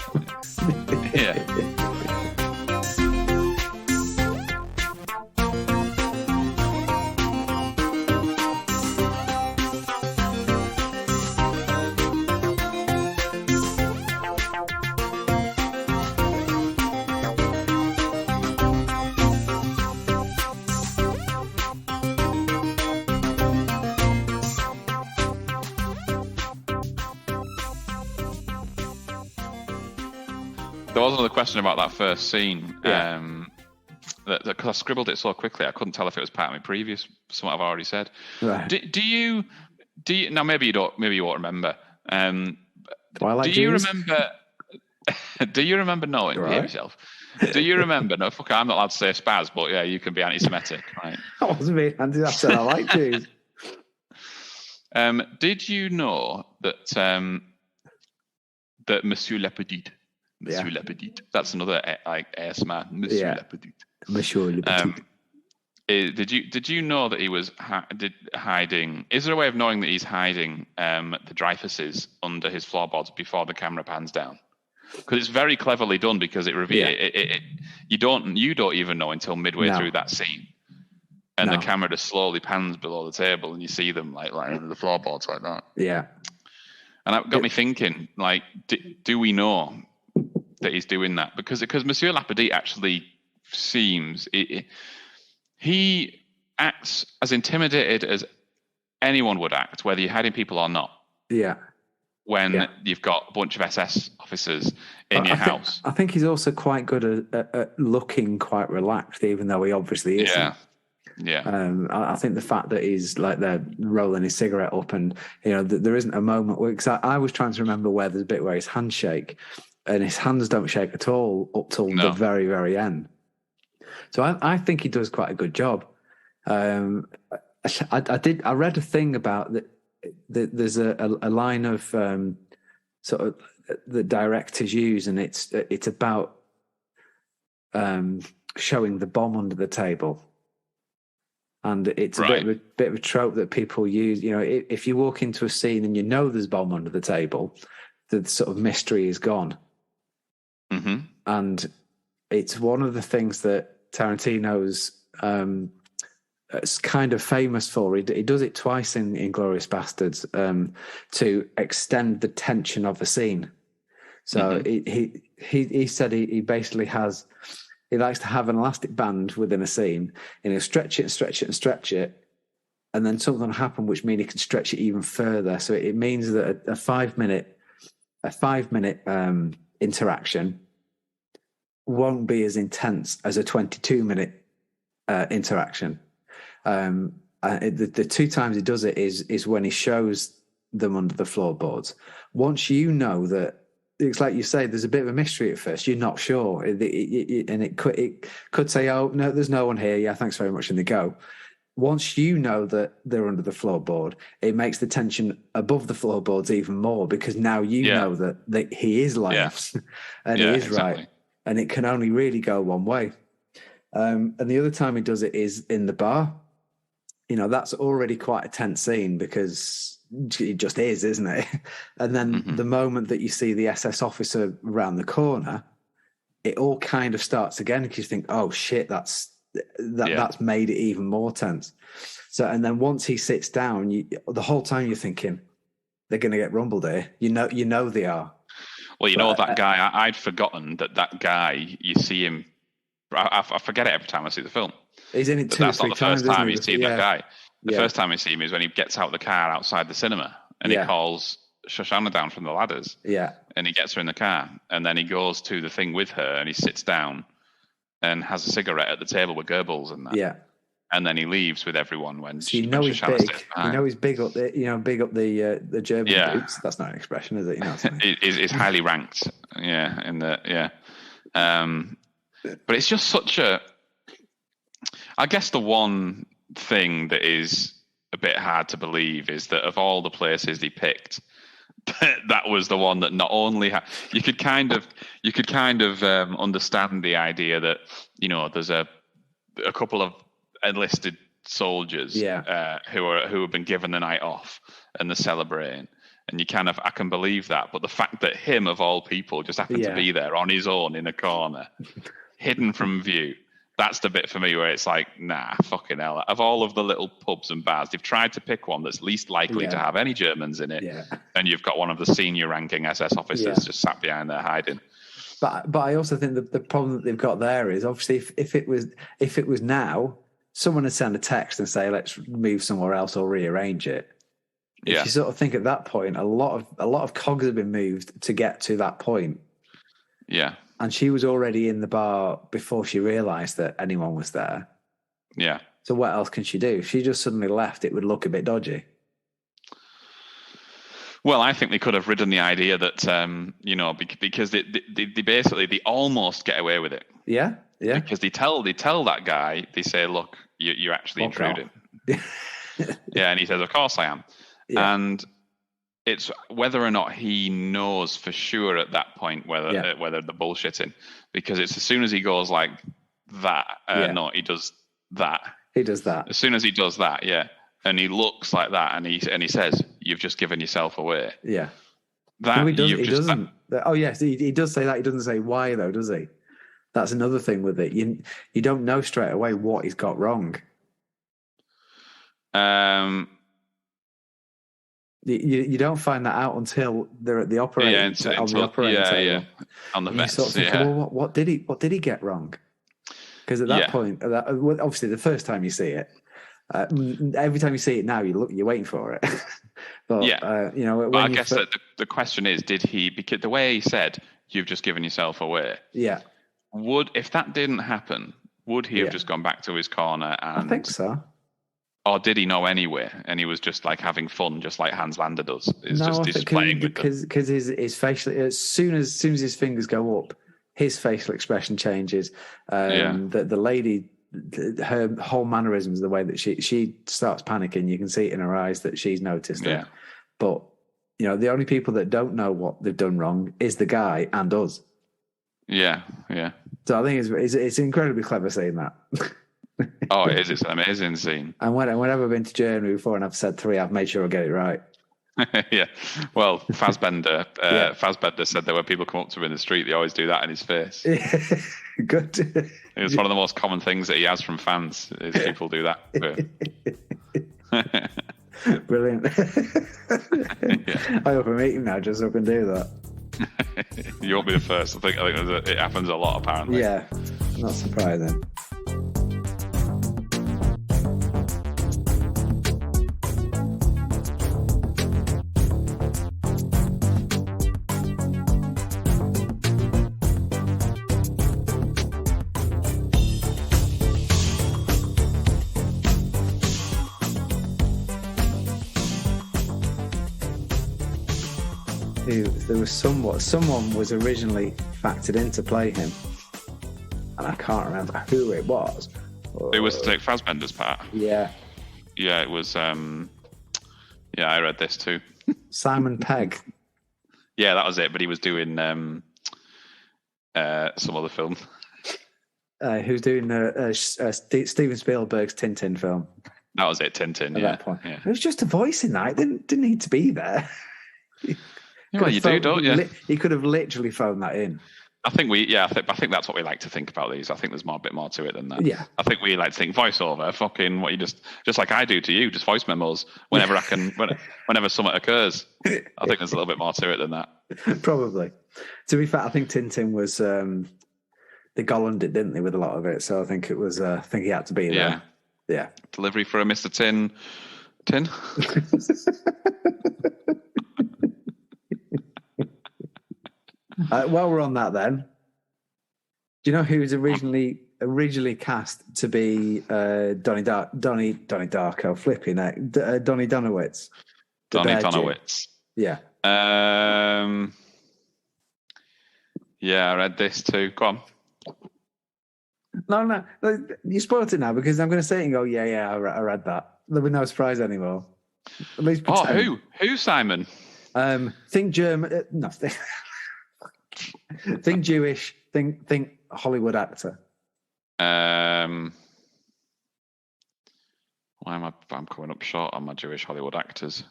There was another question about that first scene. Because I scribbled it so quickly, I couldn't tell if it was part of my previous, something I've already said. Right. Do you? Now maybe you don't. Maybe you won't remember. Do you remember? Do you remember knowing? Right. Yourself. Do you remember? No, fuck. I'm not allowed to say spaz, but yeah, you can be anti-Semitic, right? I wasn't being anti. I said I like Jews. Did you know that that Monsieur Le Petit? Monsieur Le Petit. That's another like ASMR. Monsieur Le Petit. Monsieur Le Petit. Did you know that he was hiding? Is there a way of knowing that he's hiding the Dreyfuses under his floorboards before the camera pans down? Because it's very cleverly done. Because it reveals you don't even know until midway through that scene, and the camera just slowly pans below the table, and you see them like under the floorboards like that. Yeah. And that got me thinking. Like, do we know that he's doing that? Because Monsieur Lapidite actually seems he acts as intimidated as anyone would act, whether you're hiding people or not. Yeah. When you've got a bunch of SS officers in your house. I think he's also quite good at looking quite relaxed, even though he obviously isn't. Yeah. I think the fact that he's like they're rolling his cigarette up, and there isn't a moment where, because I was trying to remember where there's a bit where his hands shake, and his hands don't shake at all up till the very, very end. So I think he does quite a good job. I read a thing about that. There's a line of sort of the directors use, and it's about showing the bomb under the table. And it's a bit of a trope that people use. If you walk into a scene and there's bomb under the table, the sort of mystery is gone. Mm-hmm. And it's one of the things that Tarantino's kind of famous for. He does it twice in Inglorious Basterds to extend the tension of a scene. So he said he basically has. He likes to have an elastic band within a scene, and he'll stretch it and stretch it and stretch it, and then something will happen which means he can stretch it even further. So it means that a 5 minute interaction won't be as intense as a 22-minute interaction. The two times he does it is when he shows them under the floorboards. Once you know that. It's like you say, there's a bit of a mystery at first. You're not sure. And it could say, oh, no, there's no one here. Yeah, thanks very much. And they go. Once you know that they're under the floorboard, it makes the tension above the floorboards even more, because now you know that he is lying and he is right. and it can only really go one way. And the other time he does it is in the bar. That's already quite a tense scene because it just is, isn't it? And then the moment that you see the SS officer around the corner, it all kind of starts again because you think, oh shit, that's made it even more tense. So, and then once he sits down, the whole time you're thinking they're going to get rumbled here. You know they are. Well, that guy. I'd forgotten that guy. You see him. I forget it every time I see the film. He's in it two or three times. That's not the first time you see that guy. The first time you see him is when he gets out of the car outside the cinema and he calls Shoshana down from the ladders. Yeah. And he gets her in the car, and then he goes to the thing with her, and he sits down and has a cigarette at the table with Goebbels and that. Yeah. And then he leaves with everyone when so he's big. He's big up the German boots. That's not an expression, is it? It's highly ranked. Yeah. But it's just such a. I guess the one thing that is a bit hard to believe is that of all the places he picked, that was the one that not only you could kind of understand the idea that there's a couple of enlisted soldiers who have been given the night off and they're celebrating, and I can believe that. But the fact that him of all people just happened to be there on his own in a corner, hidden from view. That's the bit for me where it's like, nah, fucking hell. Of all of the little pubs and bars, they've tried to pick one that's least likely to have any Germans in it. Yeah. And you've got one of the senior ranking SS officers just sat behind there hiding. But I also think the problem that they've got there is obviously if it was now, someone would send a text and say, let's move somewhere else or rearrange it. If you sort of think at that point, a lot of cogs have been moved to get to that point. Yeah. And she was already in the bar before she realised that anyone was there. Yeah. So what else can she do? If she just suddenly left, it would look a bit dodgy. Well, I think they could have ridden the idea that, because they basically, they almost get away with it. Yeah, yeah. Because they tell that guy, they say, look, you're actually intruding. Yeah, and he says, of course I am. Yeah. And it's whether or not he knows for sure at that point whether they're bullshitting, because it's as soon as he goes like that, no, he does that. He does that. As soon as he does that, and he looks like that, and he says, "You've just given yourself away." Yeah. That no, he doesn't. Oh yes, he does say that. He doesn't say why though, does he? That's another thing with it. You don't know straight away what he's got wrong. You don't find that out until they're at the operating table. On the vets. You sort of think, well, what did he get wrong? Because at that point, obviously the first time you see it, every time you see it now, you're waiting for it. But I guess that the question is, did he? Because the way he said, "You've just given yourself away." Yeah. If that didn't happen, would he have just gone back to his corner? And I think so. Or did he know anyway, and he was just like having fun, just like Hans Lander does? He's playing with because his facial, as soon as his fingers go up, his facial expression changes. The lady, her whole mannerisms, the way that she starts panicking, you can see it in her eyes that she's noticed it. But the only people that don't know what they've done wrong is the guy and us. Yeah. So I think it's incredibly clever saying that. Oh, it is. It's an amazing scene. And whenever I've been to Germany before and I've said 3, I've made sure I get it right. Yeah. Well, Fassbender said that when people come up to him in the street, they always do that in his face. Good. It's one of the most common things that he has from fans is people do that. Brilliant. I hope I meet him now just so I can do that. You won't be the first. I think it happens a lot, apparently. Yeah, not surprising. There was someone was originally factored in to play him, and I can't remember who it was. It was to take Fassbender's part. Yeah, it was. I read this too. Simon Pegg. Yeah, that was it. But he was doing some other film. Who's doing Steven Spielberg's Tintin film? That was it, Tintin. At Yeah, that point, yeah. it was just a voice in that. It didn't need to be there. Well, you do, don't you? He could have literally phoned that in. I think I think that's what we like to think about these. I think there's a bit more to it than that. Yeah. I think we like to think voiceover, fucking what you just like I do to you, just voice memos whenever I can, whenever something occurs. I think there's a little bit more to it than that. Probably. To be fair, I think Tintin was they Gollanded it, didn't they, with a lot of it? So I think it was. I think he had to be there. Yeah. Delivery for a Mr. Tin. While we're on that, then, do you know who was originally cast to be Donnie Darko? Flipping it, Donnie Donowitz. Donnie Donowitz. Yeah. Yeah, I read this too. Go on. No, you spoiled it now because I'm going to say it and go, yeah, I read that. There'll be no surprise anymore. At least pretend. Who, Simon? Think German. No, think Jewish. Think Hollywood actor. Why am I'm coming up short on my Jewish Hollywood actors?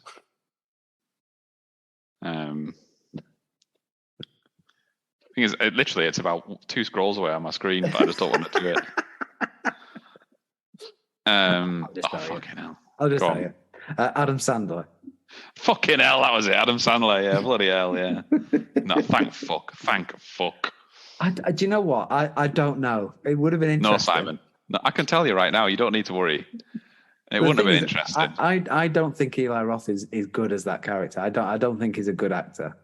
Thing is, literally, it's about 2 scrolls away on my screen, but I just don't want to do it. Fucking hell! I'll just tell you, Adam Sandler. Fucking hell, that was it, Adam Sandler. Yeah, bloody hell, yeah. No, thank fuck. Do you know what? I don't know. It would have been interesting. No, Simon. No, I can tell you right now. You don't need to worry. It wouldn't have been interesting. I don't think Eli Roth is good as that character. I don't think he's a good actor.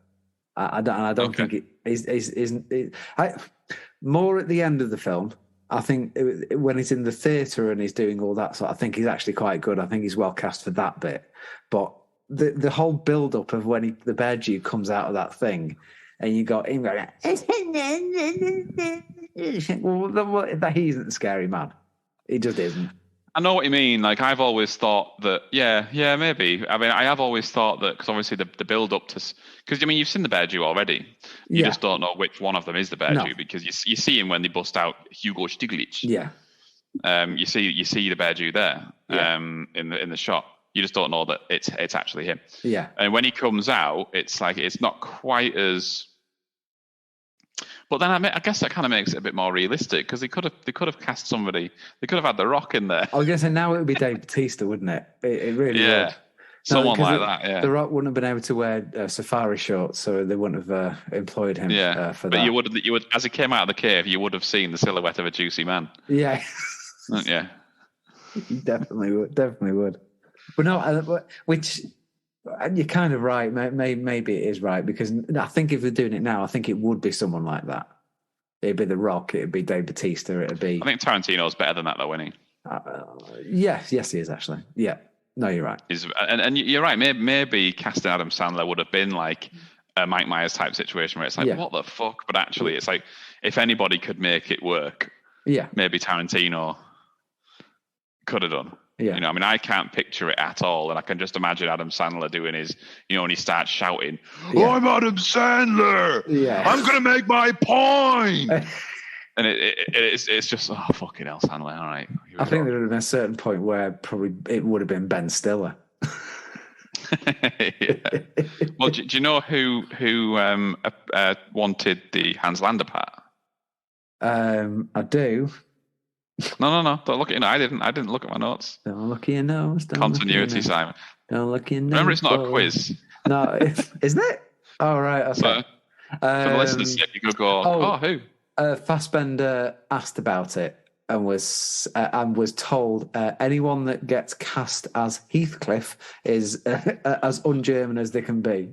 I don't think he's more at the end of the film. I think when he's in the theatre and he's doing all that sort, I think he's actually quite good. I think he's well cast for that bit. But the whole build up of when the bear Jew comes out of that thing, and you got him going, well, that he isn't a scary man. He just isn't. I know what you mean. Like, I've always thought that, yeah, maybe. I mean, I have always thought that, because obviously the build up to, because I mean, you've seen the bear Jew already. You just don't know which one of them is the bear Jew, because you see him when they bust out Hugo Stiglitz. Yeah. You see the bear Jew there, in the shot. You just don't know that it's actually him. Yeah. And when he comes out, it's like it's not quite as. But then I guess that kind of makes it a bit more realistic, because they could have cast somebody. They could have had The Rock in there. I was going to say, now it would be Dave Bautista, wouldn't it? It really would. Someone like that. Yeah. The Rock wouldn't have been able to wear safari shorts, so they wouldn't have employed him. For that. But you would, as he came out of the cave, you would have seen the silhouette of a juicy man. Yeah. Yeah. You definitely would. But no, which you're kind of right. Maybe it is right, because I think if they're doing it now, I think it would be someone like that. It'd be The Rock. It'd be Dave Bautista. It'd be. I think Tarantino's better than that, though, isn't he? Yes, he is actually. Yeah. No, you're right. And you're right. Maybe casting Adam Sandler would have been like a Mike Myers type situation where it's like, what the fuck? But actually, it's like, if anybody could make it work, maybe Tarantino could have done. Yeah. You know, I mean, I can't picture it at all, and I can just imagine Adam Sandler doing his, when he starts shouting, "I'm Adam Sandler! Yeah. I'm gonna make my point!" And it's just, oh, fucking hell, Sandler, all right. I think there would have been a certain point where probably it would have been Ben Stiller. Well, do you know who wanted the Hans Landa part? I do. No. Don't look at your. I didn't look at my notes. Don't look at your nose. Continuity, Simon. Don't look at your nose. Remember, it's not a quiz. No, isn't it? Oh, right. Okay. So, for the listeners, you could go, who? Fassbender asked about it and was told anyone that gets cast as Heathcliff is as un-German as they can be,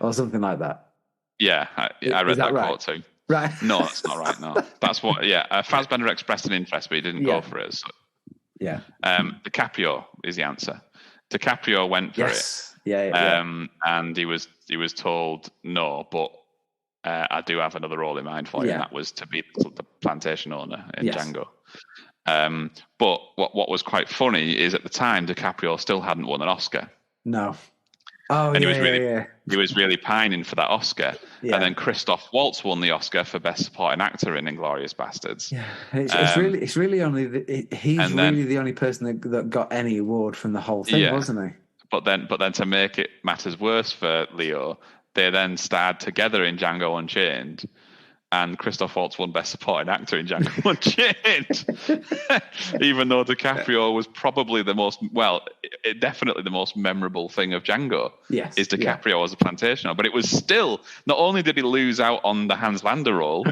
or something like that. Yeah, I read that quote too. Right. No, that's not right. No, that's what. Yeah, Fassbender expressed an interest, but he didn't go for it. So. Yeah. DiCaprio is the answer. DiCaprio went for it. Yeah. And he was told no, but I do have another role in mind for you, and that was to be the plantation owner in Django. But what was quite funny is at the time DiCaprio still hadn't won an Oscar. No. Oh, and yeah. He was really pining for that Oscar. Yeah. And then Christoph Waltz won the Oscar for Best Supporting Actor in Inglorious Basterds. Yeah, it's really only he's really the only person that got any award from the whole thing, wasn't he? But then to make it matters worse for Leo, they then starred together in Django Unchained, and Christoph Waltz won Best Supporting Actor in Django Unchained, even though DiCaprio was probably definitely the most memorable thing of Django. Yes, is DiCaprio as a plantation, but it was still, not only did he lose out on the Hans Lander role,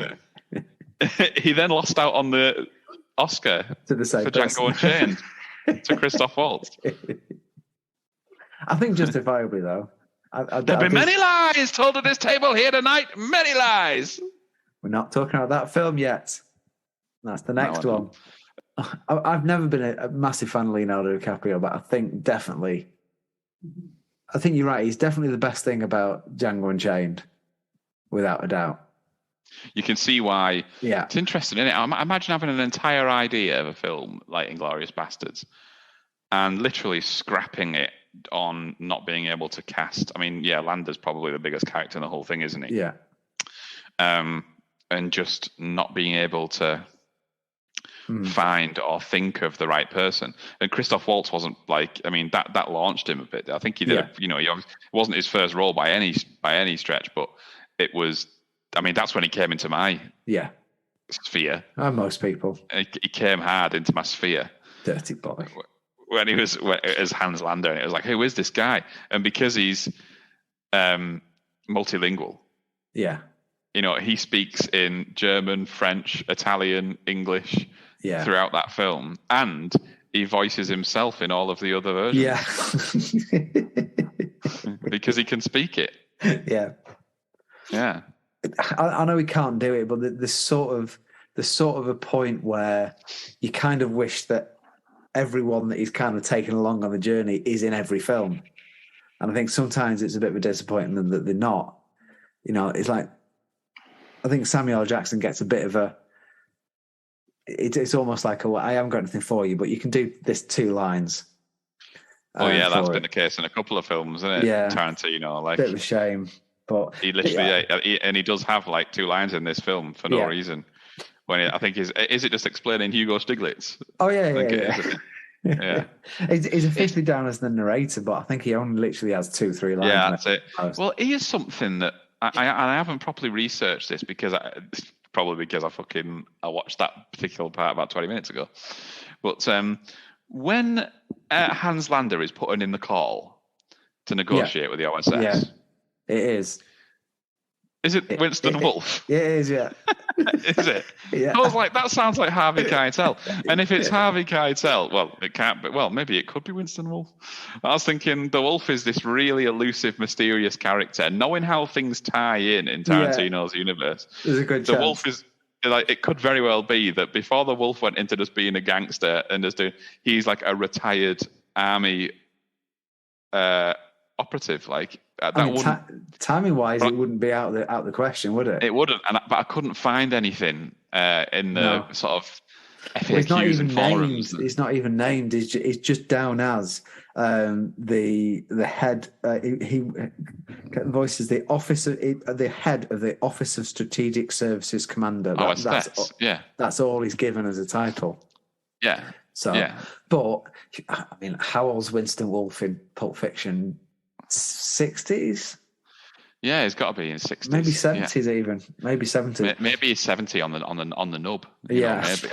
he then lost out on the Oscar to the same for Django Unchained to Christoph Waltz. I think justifiably though. There'll be many lies told at this table here tonight. Many lies. We're not talking about that film yet. That's the next one. I've never been a massive fan of Leonardo DiCaprio, but I think you're right. He's definitely the best thing about Django Unchained, without a doubt. You can see why. Yeah, it's interesting, isn't it? I imagine having an entire idea of a film like Inglorious Basterds and literally scrapping it on not being able to cast. I mean, Lander's probably the biggest character in the whole thing, isn't he? Yeah. And just not being able to find or think of the right person. And Christoph Waltz wasn't that launched him a bit. I think he did. It wasn't his first role by any stretch, but it was. I mean, that's when he came into my sphere. Most people. He came hard into my sphere. Dirty boy. When he was as Hans Lander, and it was like, who is this guy? And because he's multilingual. Yeah. He speaks in German, French, Italian, English throughout that film. And he voices himself in all of the other versions. Yeah. Because he can speak it. Yeah. Yeah. I know he can't do it, but there's sort of a point where you kind of wish that everyone that he's kind of taken along on the journey is in every film. And I think sometimes it's a bit of a disappointment that they're not. It's like, I think Samuel L. Jackson gets a bit of a. It's almost like I haven't got anything for you, but you can do this 2 lines. That's been the case in a couple of films, isn't it? Yeah, Tarantino, like bit of a shame, but he literally and he does have like 2 lines in this film for no reason. When I think is it just explaining Hugo Stiglitz? Oh yeah. He's officially down as the narrator, but I think he only literally has 2-3 lines. Yeah, that's it. Well, here's something that I haven't properly researched this because I watched that particular part about 20 minutes ago. But when Hans Lander is putting in the call to negotiate with the OSS, it is. Is it Winston Wolfe? Yeah, it is, yeah. Is it? Yeah. I was like, that sounds like Harvey Keitel. And if it's Harvey Keitel, well, it can't be. Well, maybe it could be Winston Wolfe. I was thinking the Wolf is this really elusive, mysterious character. Knowing how things tie in Tarantino's universe, there's a good the chance. Wolf is like, it could very well be that before the Wolf went into just being a gangster and just doing, he's like a retired army operative, like. Timing wise, it wouldn't be out the question, would it? It wouldn't, but I couldn't find anything in the sort of FAQs and forums. It's not even named. It's just down as the head. He voices the the head of the Office of Strategic Services Commander. That's all he's given as a title. Yeah. So, but I mean, how old's Winston Wolfe in Pulp Fiction? 60s? Yeah, he's got to be in 60s. Maybe 70s even. Maybe 70. Maybe he's 70 on the nub. Maybe.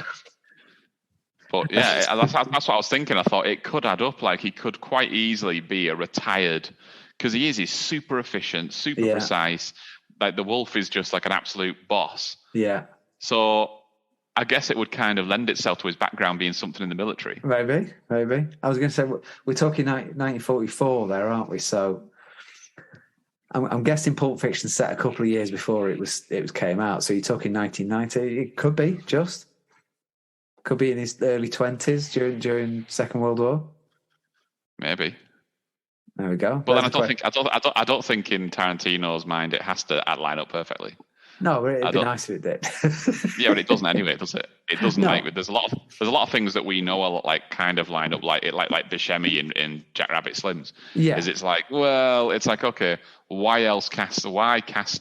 But that's what I was thinking. I thought it could add up. Like he could quite easily be a retired, because he's super efficient, super precise. Like the Wolf is just like an absolute boss. Yeah. So I guess it would kind of lend itself to his background being something in the military. Maybe. I was going to say, we're talking 1944 there, aren't we? So I'm guessing Pulp Fiction set a couple of years before it came out. So you're talking 1990. It could be in his early 20s during Second World War. Maybe. There we go. But then I don't think in Tarantino's mind it has to line up perfectly. No, but it'd be nice if it did. Yeah, but it doesn't anyway, does it? It doesn't. No. Like, there's a lot of things that we know are like kind of lined up like Buscemi in Jack Rabbit Slims. Yeah. Is it's like, well, it's like, okay, why cast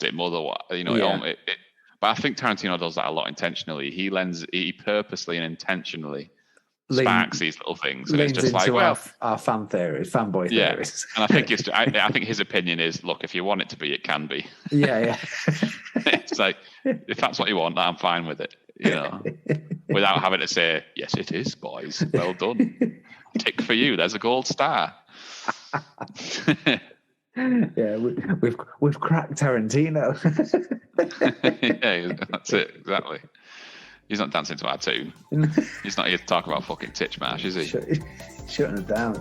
him otherwise? You know, Yeah. but I think Tarantino does that a lot intentionally. He purposely and intentionally sparks these little things, and it's just like, well, our fanboy theories. And I think his opinion is, look, if you want it to be, it can be. Yeah. It's like, if that's what you want, I'm fine with it, you know, without having to say, yes, it is, boys. Well done. Tick for you. There's a gold star. Yeah, we've cracked Tarantino. Yeah, that's it, exactly. He's not dancing to our tune. He's not here to talk about fucking Titchmarsh, is he? Shutting it down.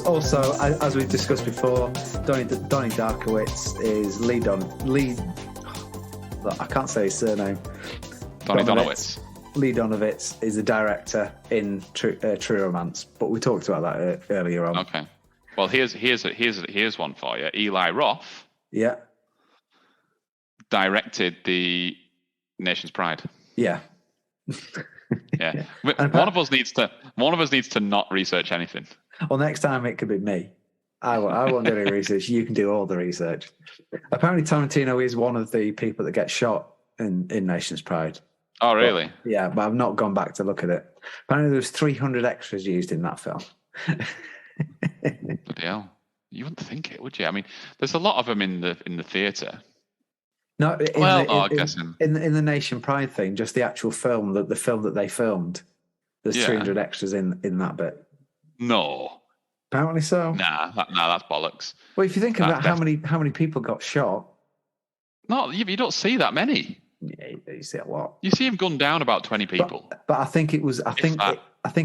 Also, as we've discussed before, Donnie Darkowitz is I can't say his surname. Donnie Donowitz. Lee Donowitz is the director in True Romance, but we talked about that earlier on. Okay. Well, here's one for you. Eli Roth. Yeah. Directed the Nation's Pride. Yeah. Yeah. One of us needs to not research anything. Well, next time it could be me. I won't do any research. You can do all the research. Apparently, Tarantino is one of the people that get shot in Nation's Pride. Oh, really? But I've not gone back to look at it. Apparently, there was 300 extras used in that film. Bloody hell. You wouldn't think it, would you? I mean, there's a lot of them in the theatre. No, I guess in the Nation Pride thing, just the actual film, the film that they filmed, there's 300 extras in that bit. No. Apparently so. Nah, that's bollocks. Well, if you think about how many people got shot. No, you don't see that many. Yeah, you see a lot. You see him gunned down about 20 people. But I think it was. I think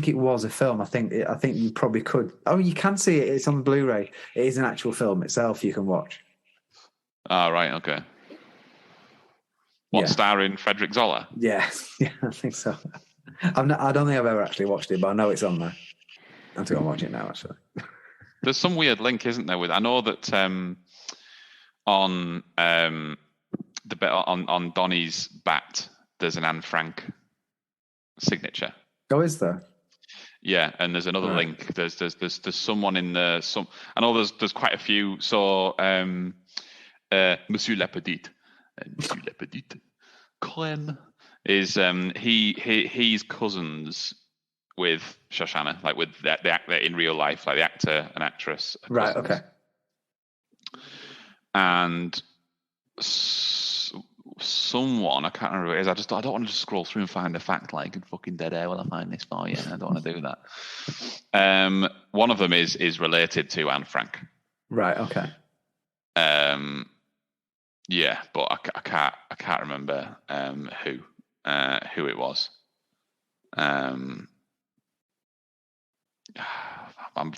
it was a film. I think you probably could. Oh, you can see it. It's on the Blu-ray. It is an actual film itself. You can watch. Ah, right. Okay. Starring Frederick Zoller? Yeah, I think so. I don't think I've ever actually watched it, but I know it's on there. I have to go and watch it now, actually. There's some weird link, isn't there? I know that on the bit on Donnie's bat, there's an Anne Frank signature. Oh, is there? Yeah, and there's another link. There's someone in the I know there's quite a few. So Monsieur Lepedit. Monsieur Lepedit. Clem is he's cousins with Shoshana, like with the actor in real life, like the actor and actress. Right. Okay. And someone, I can't remember who it is. I don't want to just scroll through and find a fact like in fucking dead air while I find this for you. I don't want to do that. One of them is related to Anne Frank. Right. Okay. Yeah, but I can't remember who it was. I'm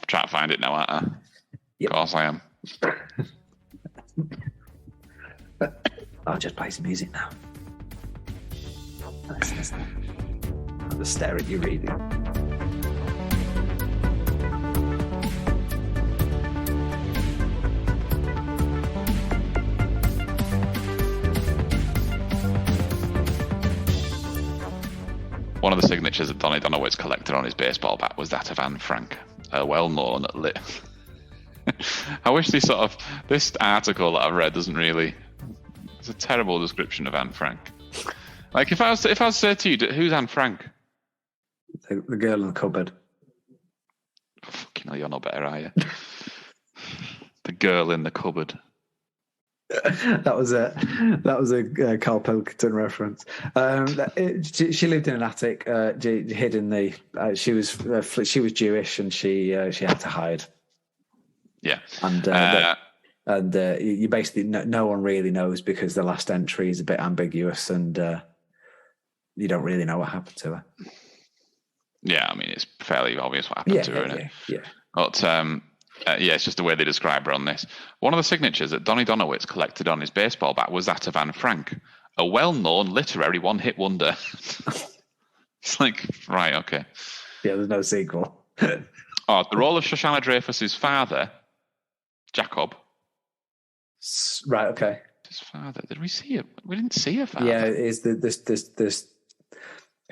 trying to find it now, aren't I? Yep. Of course I am. I'll just play some music now. I'll just stare at you reading. One of the signatures that Donnie Donowitz collected on his baseball bat was that of Anne Frank, a well-known lit. I wish this article that I've read doesn't really. It's a terrible description of Anne Frank. Like if I was to say to you, who's Anne Frank? The girl in the cupboard. Oh, fucking hell, you're no better, are you? The girl in the cupboard. That was a Carl Pilkington reference. She lived in an attic, hid in the. She was Jewish, and she had to hide. Yeah, and you basically no one really knows because the last entry is a bit ambiguous, and you don't really know what happened to her. Yeah, I mean, it's fairly obvious what happened to her, isn't it? Yeah. But it's just the way they describe her on this. One of the signatures that Donny Donowitz collected on his baseball bat was that of Anne Frank, a well-known literary one-hit wonder. It's like, right, okay. Yeah, there's no sequel. The role of Shoshana Dreyfus's father, Jacob. Right, okay. His father. Did we see it? We didn't see her father. Yeah, it's this.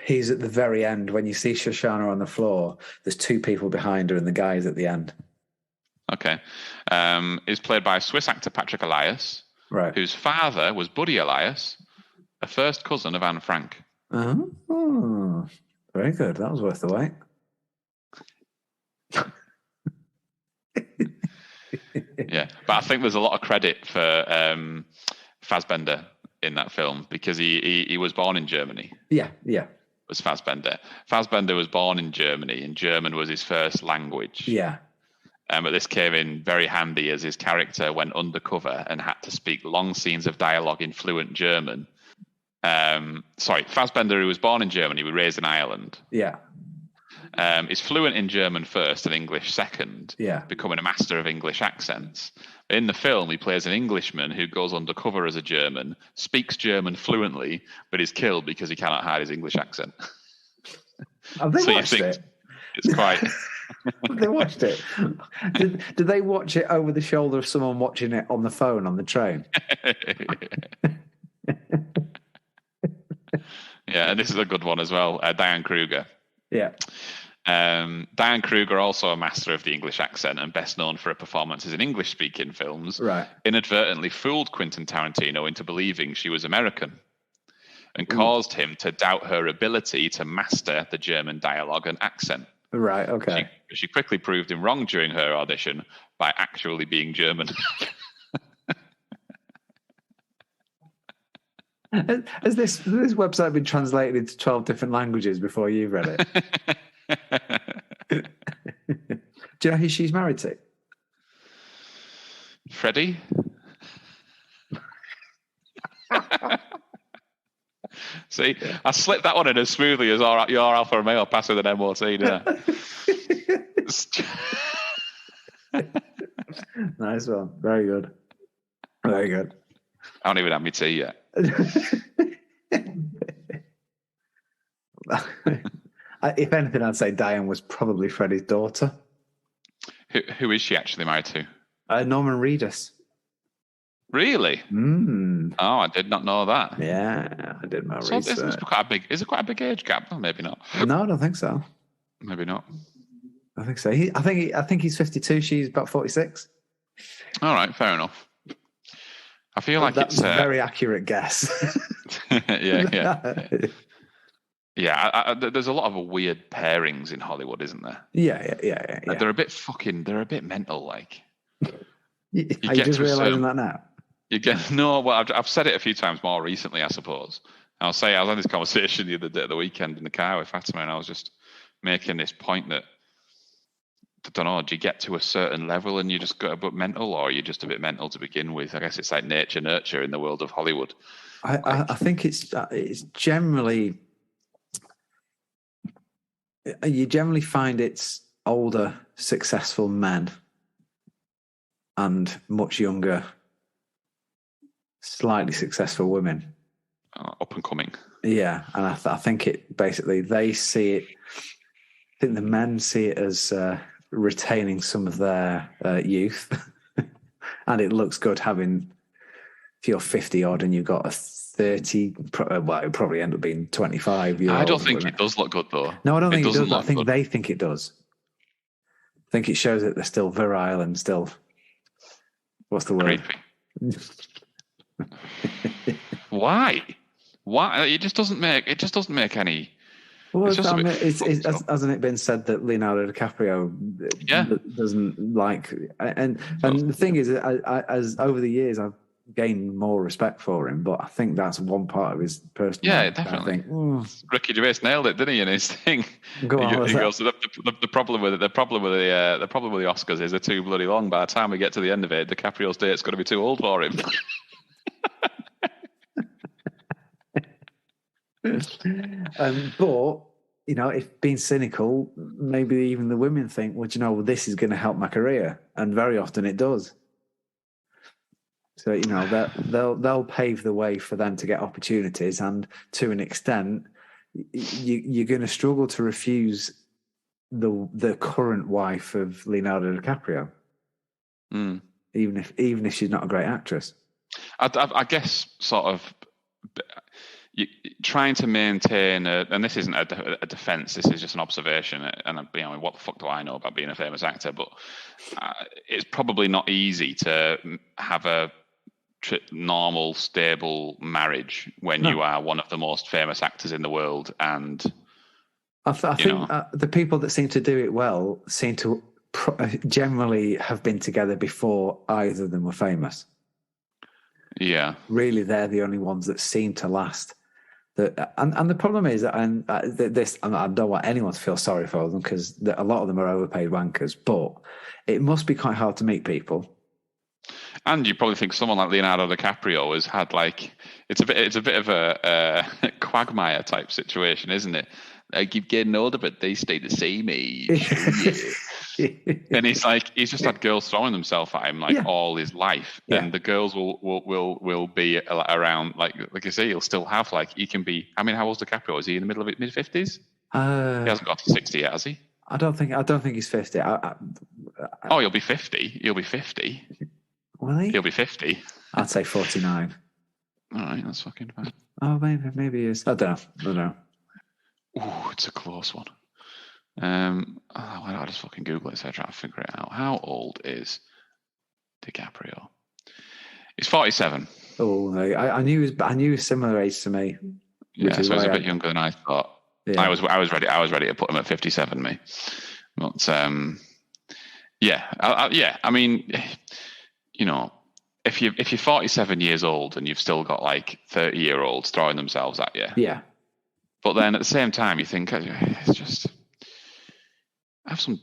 He's at the very end when you see Shoshana on the floor. There's two people behind her, and the guy's at the end. Okay, is played by Swiss actor Patrick Elias, right? Whose father was Buddy Elias, a first cousin of Anne Frank. Oh, very good. That was worth the wait. Yeah, but I think there's a lot of credit for Fassbender in that film because he was born in Germany. Yeah. Was Fassbender. Fassbender was born in Germany, and German was his first language. Yeah. But this came in very handy as his character went undercover and had to speak long scenes of dialogue in fluent German. Fassbender, who was born in Germany, was raised in Ireland. Yeah. Is fluent in German first and English second, becoming a master of English accents. In the film, he plays an Englishman who goes undercover as a German, speaks German fluently, but is killed because he cannot hide his English accent. Have they watched it? It's quite... Have they watched it? Did they watch it over the shoulder of someone watching it on the phone on the train? Yeah, and this is a good one as well. Diane Kruger. Yeah. Diane Kruger, also a master of the English accent and best known for her performances in English-speaking films, inadvertently fooled Quentin Tarantino into believing she was American and caused him to doubt her ability to master the German dialogue and accent. Right, okay. She quickly proved him wrong during her audition by actually being German. Has this website been translated into 12 different languages before you've read it? Do you know who she's married to? Freddie? See, I slipped that one in as smoothly as your Alfa Romeo passing an MOT, didn't I? Nice one. Very good. Very good. I don't even have my tea yet. If anything, I'd say Diane was probably Freddie's daughter. Who is she actually married to? Norman Reedus. Really? Mm. Oh, I did not know that. Yeah, I did my research. Is it quite a big age gap? No, maybe not. No, I don't think so. Maybe not. I think so. I think he's 52. She's about 46. All right, fair enough. I feel like that's it's a very accurate guess. Yeah. Yeah, there's a lot of weird pairings in Hollywood, isn't there? Yeah. They're a bit mental, like. Are you just realising that now? I've said it a few times more recently, I suppose. I'll say I was on this conversation the other day at the weekend in the car with Fatima, and I was just making this point that, I don't know, do you get to a certain level and you just go a bit mental, or are you just a bit mental to begin with? I guess it's like nature nurture in the world of Hollywood. I think it's generally, you generally find it's older, successful men and much younger, slightly successful women. Up and coming. Yeah, and I think it basically, they see it, I think the men see it as retaining some of their youth. And it looks good having, if you're 50 odd and you've got a 30, well, it probably end up being 25 years. I don't think it does look good, though. No, I don't think it does. I think they think it does. I think it shows that they're still virile and still, what's the word? Creepy. Why? It just doesn't make any. Well, hasn't it been said that Leonardo DiCaprio doesn't like, and the thing is, as over the years I've gained more respect for him, but I think that's one part of his personality. Yeah, definitely. Ricky Gervais nailed it, didn't he? In his thing, he goes, the problem with the Oscars is they're too bloody long. By the time we get to the end of it, DiCaprio's date's going to be too old for him. But if being cynical, maybe even the women think, well, this is going to help my career, and very often it does. So they'll pave the way for them to get opportunities, and to an extent, you're going to struggle to refuse the current wife of Leonardo DiCaprio, even if she's not a great actress. I guess sort of trying to maintain and this isn't a defense, this is just an observation, and what the fuck do I know about being a famous actor, but it's probably not easy to have a normal, stable marriage when you are one of the most famous actors in the world. And I think the people that seem to do it well seem to generally have been together before either of them were famous. Yeah, really, they're the only ones that seem to last. And the problem is that, and this, I don't want anyone to feel sorry for them, because a lot of them are overpaid wankers. But it must be quite hard to meet people. And you probably think someone like Leonardo DiCaprio has had it's a bit of a quagmire type situation, isn't it? I keep getting older, but they stay the same age. And he's just had girls throwing themselves at him all his life, and the girls will be around, like you say, he'll still have he can be. I mean, how old's DiCaprio? Is he in the middle of mid-50s? He hasn't got to 60 yet, has he? I don't think he's 50. He'll be 50. He'll be 50. Will he? He'll be 50. I'd say 49. All right, that's fucking fine. Oh, maybe he is. I don't know. Ooh, it's a close one. Why don't I just fucking Google it so I try to figure it out? How old is DiCaprio? He's 47. Oh, I knew he was similar age to me. Yeah, so he's a bit younger than I thought. Yeah. I was ready to put him at 57, me. But I mean, if you're 47 years old and you've still got 30-year-olds throwing themselves at you. Yeah. But then at the same time, you think it's just have some.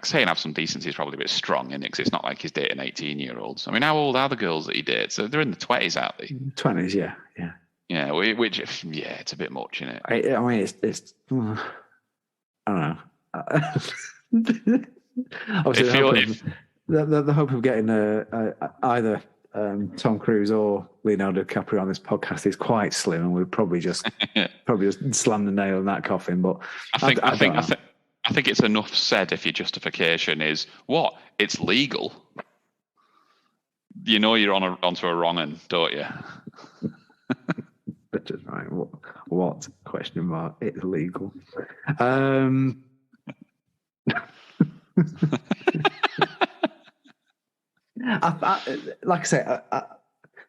Saying have some decency is probably a bit strong, isn't it? Because it's not like he's dating 18-year-olds. I mean, how old are the girls that he dates? So they're in the 20s, aren't they? 20s, yeah. Yeah, which it's a bit much, isn't it? I mean, it's I don't know. Obviously, the hope of getting either Tom Cruise or Leonardo DiCaprio on this podcast is quite slim, and we'll probably just slam the nail in that coffin. But I think it's enough said if your justification is what it's legal. You're onto a wrong end, don't you? That's just right. What question mark? It's legal. Like I say,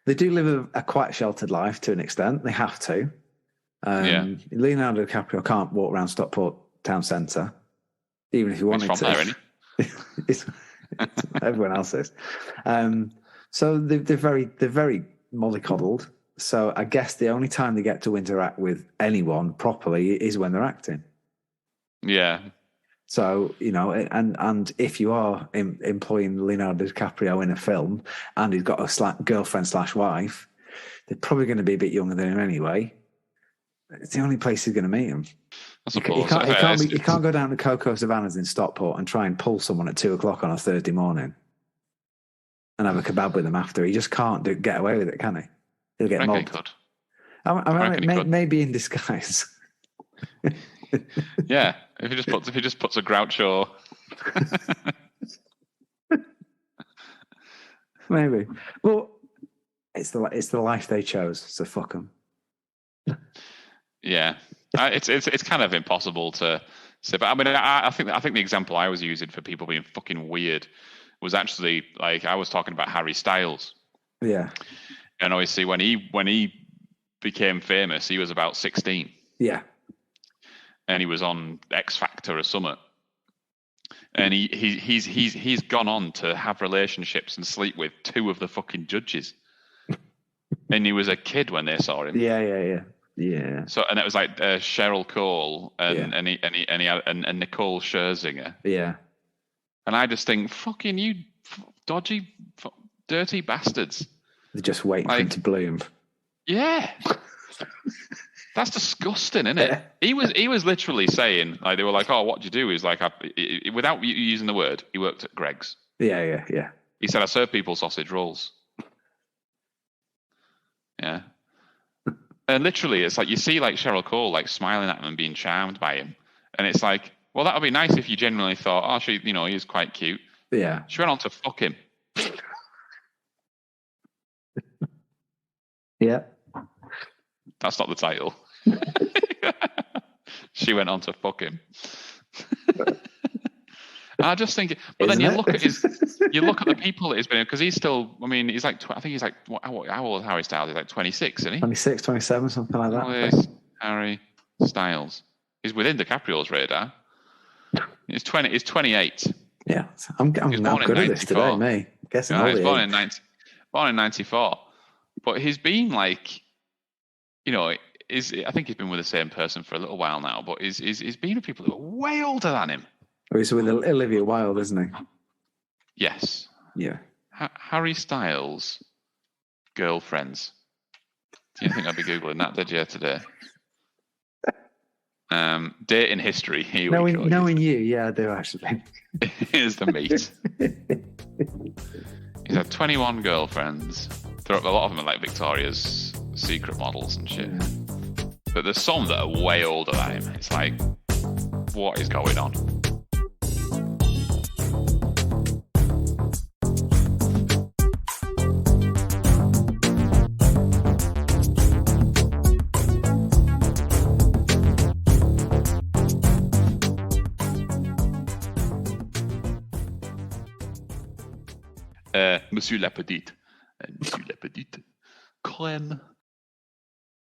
they do live a quite sheltered life to an extent. They have to. Leonardo DiCaprio can't walk around Stockport town centre, even if he wanted to. There, isn't he? it's everyone else is. So they're very mollycoddled. So I guess the only time they get to interact with anyone properly is when they're acting. Yeah. So, and if you are employing Leonardo DiCaprio in a film and he's got a girlfriend/wife, they're probably going to be a bit younger than him anyway. It's the only place he's going to meet him. I suppose. He can't go down to Coco Savannah's in Stockport and try and pull someone at 2:00 on a Thursday morning and have a kebab with them after. He just can't get away with it, can he? He'll get mobbed. I mean, maybe in disguise. Yeah, if he just puts a Groucho. Maybe. Well, it's the life they chose, so fuck them. Yeah, it's kind of impossible to say, but I mean, I think the example I was using for people being fucking weird was actually I was talking about Harry Styles. Yeah. And obviously, when he became famous, he was about 16. Yeah. And he was on X Factor or something. And he's gone on to have relationships and sleep with 2 of the fucking judges. And he was a kid when they saw him. Yeah. So and it was Cheryl Cole and Nicole Scherzinger. Yeah. And I just think, fucking you, dodgy, dirty bastards. They're just waiting for him to bloom. Yeah. That's disgusting, isn't it? He was literally saying, like, they were like, "Oh, what do you do?" He's like, without using the word, he worked at Greg's. Yeah. He said, "I serve people sausage rolls." Yeah. And literally, it's like you see like Cheryl Cole like smiling at him and being charmed by him, and it's like, well, that would be nice if you genuinely thought, oh, he is quite cute. Yeah. She went on to fuck him. Yeah. That's not the title. She went on to fuck him. I just think, but then you look at the people that he's been in, because he's still, I mean, he's like, I think he's like, how old is Harry Styles? He's like 26, isn't he? 26, 27, something like that. Oh, yes. Harry Styles. He's within DiCaprio's radar. He's 28. Yeah, I'm good at this today, me. Guessing he's born in 94. But he's been like, I think he's been with the same person for a little while now, but he's been with people who are way older than him. Oh, he's with Olivia Wilde, isn't he? Yes. Yeah. Harry Styles girlfriends. Do you think I'd be Googling that, did you, today? Dating history. Knowing you, yeah, I do actually. Here's the meat. He's had 21 girlfriends. A lot of them are like Victoria's Secret models and shit. Yeah. But there's some that are way older than him. It's like, what is going on? Monsieur la Petite. Monsieur la Petite. Crème